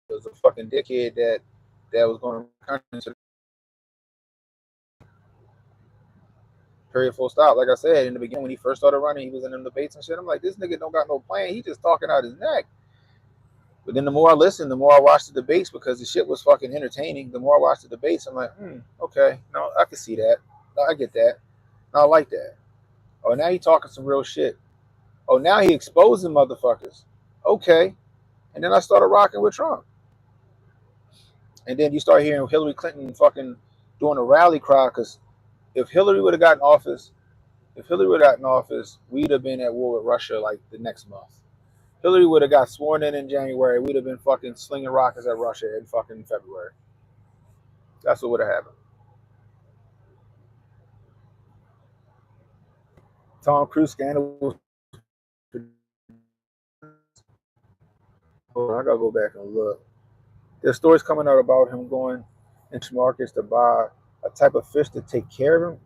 was a fucking dickhead that was going to period full stop. Like I said in the beginning when he first started running, he was in them debates and shit. I'm like, this nigga don't got no plan. He just talking out his neck. But then the more I listened, the more I watched the debates because the shit was fucking entertaining. The more I watched the debates, I'm like, okay, no, I can see that. No, I get that. No, I like that. Oh, now he talking some real shit. Oh, now he exposing motherfuckers. Okay. And then I started rocking with Trump. And then you start hearing Hillary Clinton fucking doing a rally cry because if Hillary would have gotten office, we'd have been at war with Russia like the next month. Hillary would have got sworn in January. We'd have been fucking slinging rockets at Russia in fucking February. That's what would have happened. Tom Cruise scandal. Oh, I gotta go back and look. There's stories coming out about him going into markets to buy a type of fish to take care of him.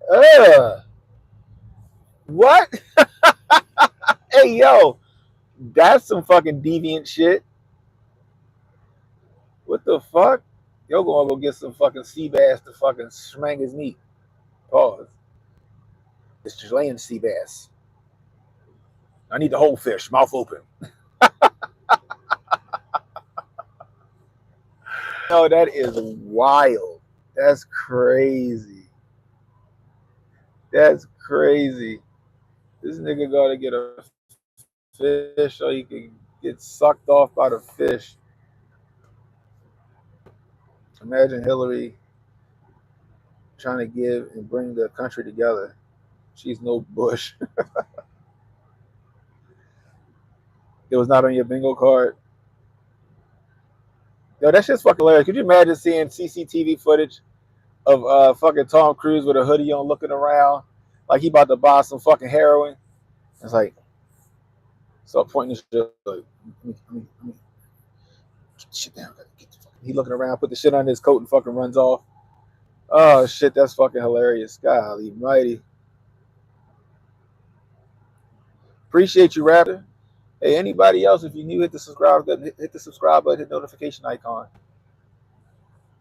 What? Hey, yo, that's some fucking deviant shit. What the fuck? Yo, gonna go get some fucking sea bass to fucking smang his meat. Pause. It's Chilean sea bass. I need the whole fish, mouth open. No, that is wild. That's crazy. That's crazy. This nigga gotta get a fish so he can get sucked off by the fish. Imagine Hillary trying to give and bring the country together. She's no Bush. It was not on your bingo card. Yo, that shit's fucking hilarious. Could you imagine seeing CCTV footage of fucking Tom Cruise with a hoodie on looking around like he about to buy some fucking heroin? It's like, so pointing this shit like, get the shit down. He looking around, put the shit on his coat and fucking runs off. Oh shit, that's fucking hilarious. Golly mighty. Appreciate you, Raptor. Hey, anybody else, if you're new, hit the subscribe button, hit the subscribe button, hit the notification icon.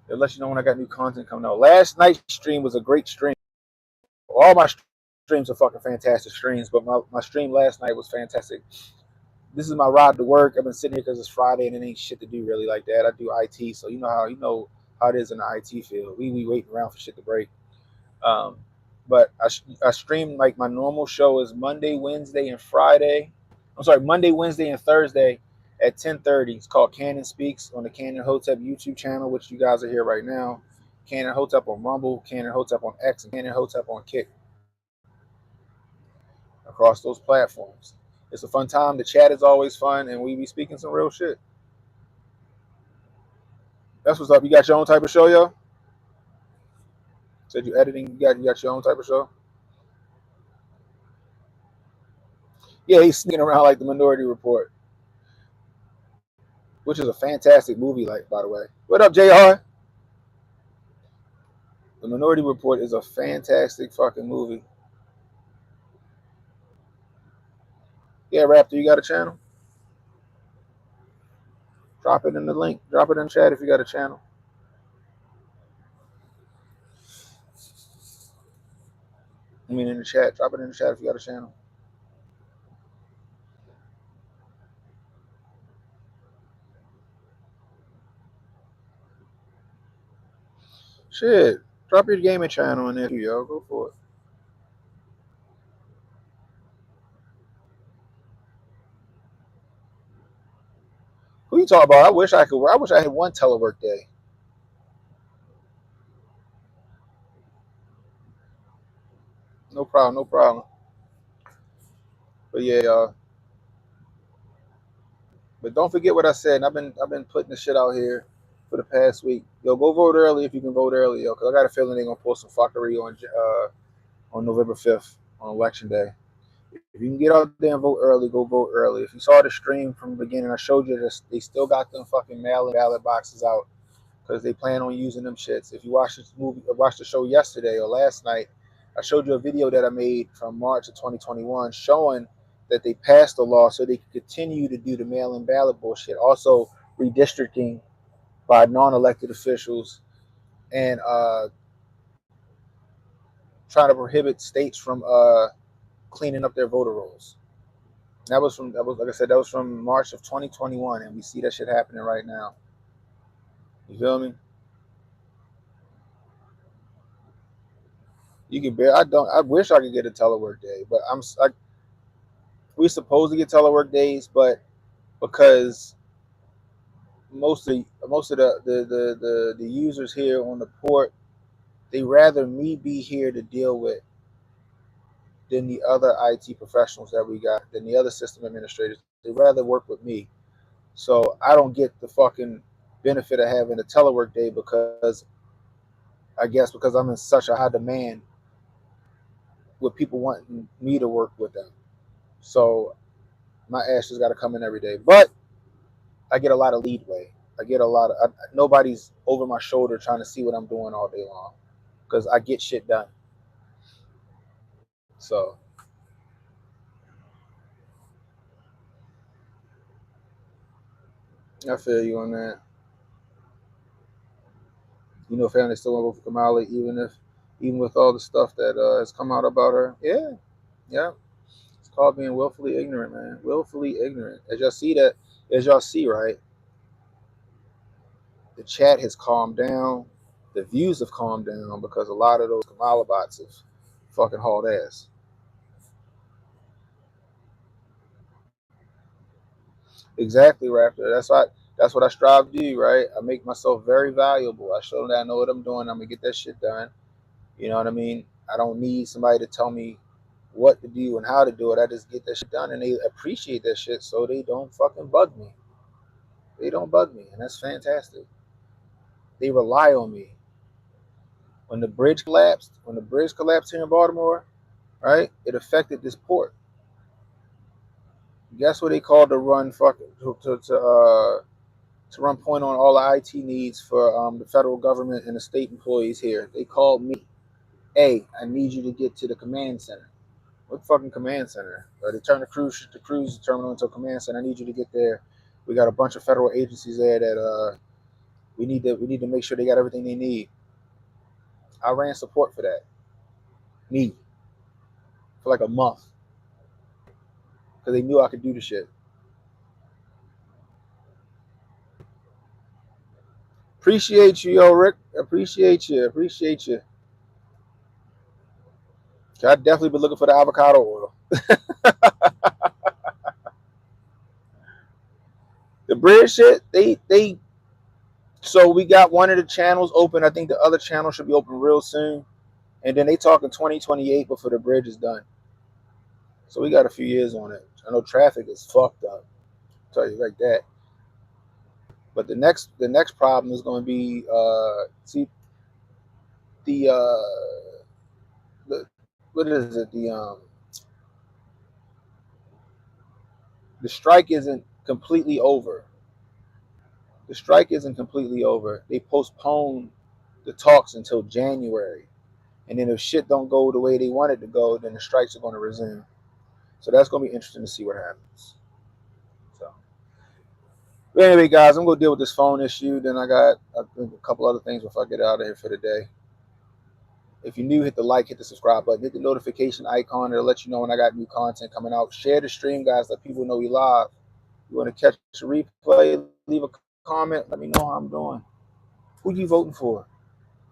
It'll let you know when I got new content coming out. Last night's stream was a great stream. All my streams are fucking fantastic streams, but my stream last night was fantastic. This is my ride to work. I've been sitting here because it's Friday and it ain't shit to do really like that. I do IT, so you know how it is in the IT field. We waiting around for shit to break. Um, but I stream like my normal show is Monday, Wednesday, and Friday. I'm sorry, Monday, Wednesday, and Thursday at 10:30. It's called Cannon Speaks on the Cannon Hotep YouTube channel, which you guys are here right now. Cannon Hotep on Rumble, Cannon Hotep on X, and Cannon Hotep on Kick. Across those platforms. It's a fun time. The chat is always fun, and we be speaking some real shit. That's what's up. You got your own type of show, yo? Said you editing. You got your own type of show? Yeah, he's sneaking around like the Minority Report. which is a fantastic movie. Like, by the way, what up, Jr? The Minority Report is a fantastic fucking movie. Yeah, Raptor, you got a channel? Drop it in the link. Drop it in the chat if you got a channel. I mean, in the chat. Drop it in the chat if you got a channel. Shit. Drop your gaming channel in there, yo. Go for it. Who you talking about? I wish I could. I wish I had one telework day. No problem. No problem. But yeah, but don't forget what I said. I've been putting the shit out here for the past week. Yo, go vote early if you can vote early, yo. Cause I got a feeling they're gonna pull some fuckery on November 5th on election day. If you can get out there and vote early, go vote early. If you saw the stream from the beginning, I showed you this. They still got them fucking mail-in ballot boxes out because they plan on using them shits. If you watched this movie, or watched the show yesterday or last night, I showed you a video that I made from March of 2021 showing that they passed the law so they could continue to do the mail-in ballot bullshit. Also, redistricting by non-elected officials and trying to prohibit states from cleaning up their voter rolls. That was like I said, that was from March of 2021, and we see that shit happening right now. You feel me? You can bear. I don't. I wish I could get a telework day, but we're supposed to get telework days, but because most of the users here on the port, they rather me be here to deal with than the other IT professionals that we got, than the other system administrators. They rather work with me. So I don't get the fucking benefit of having a telework day because I guess because I'm in such a high demand with people wanting me to work with them. So my ass just got to come in every day. But I get a lot of leadway. I get a lot of nobody's over my shoulder trying to see what I'm doing all day long because I get shit done. So I feel you on that. You know, family still won't vote for Kamala, even with all the stuff that has come out about her. Yeah, yeah. It's called being willfully ignorant, man. Willfully ignorant. As y'all see, right? The chat has calmed down. The views have calmed down because a lot of those Kamala bots have fucking hauled ass. Exactly, Raptor. That's what I strive to do, right? I make myself very valuable. I show them that I know what I'm doing. I'm gonna get that shit done. You know what I mean? I don't need somebody to tell me what to do and how to do it. I just get that shit done, and they appreciate that shit, so they don't fucking bug me. They don't bug me, and that's fantastic. They rely on me. When the bridge collapsed here in Baltimore, right? It affected this port. Guess what they called to run fucking to run point on all the IT needs for the federal government and the state employees here. They called me. Hey, I need you to get to the command center. What fucking command center? They turned the cruise terminal into a command center. I need you to get there. We got a bunch of federal agencies there that we need to make sure they got everything they need. I ran support for that. Me for like a month because they knew I could do the shit. Appreciate you, yo, Rick. Appreciate you. Appreciate you. I definitely been looking for the avocado oil. The bread shit, they so we got one of the channels open. I think the other channel should be open real soon. And then they talking 2028 before the bridge is done. So we got a few years on it. I know traffic is fucked up. I'll tell you like that. But the next problem is going to be see the the what is it the strike isn't completely over. The strike isn't completely over. They postponed the talks until January. And then if shit don't go the way they want it to go, then the strikes are going to resume. So that's going to be interesting to see what happens. So, but anyway, guys, I'm going to deal with this phone issue. Then I got a couple other things before I get out of here for the day. If you're new, hit the like, hit the subscribe button, hit the notification icon. It'll let you know when I got new content coming out. Share the stream, guys. Let people know we live. You want to catch a replay, leave a comment. Let me know how I'm doing. Who you voting for?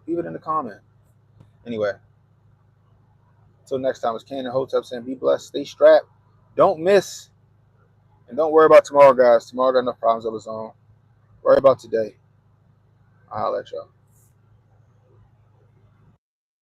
Leave it in the comment. Anyway, until next time, it's Ken and Hotep saying be blessed, stay strapped, don't miss, and don't worry about tomorrow, guys. Tomorrow got enough problems of its own. Worry about today. I'll holler at y'all.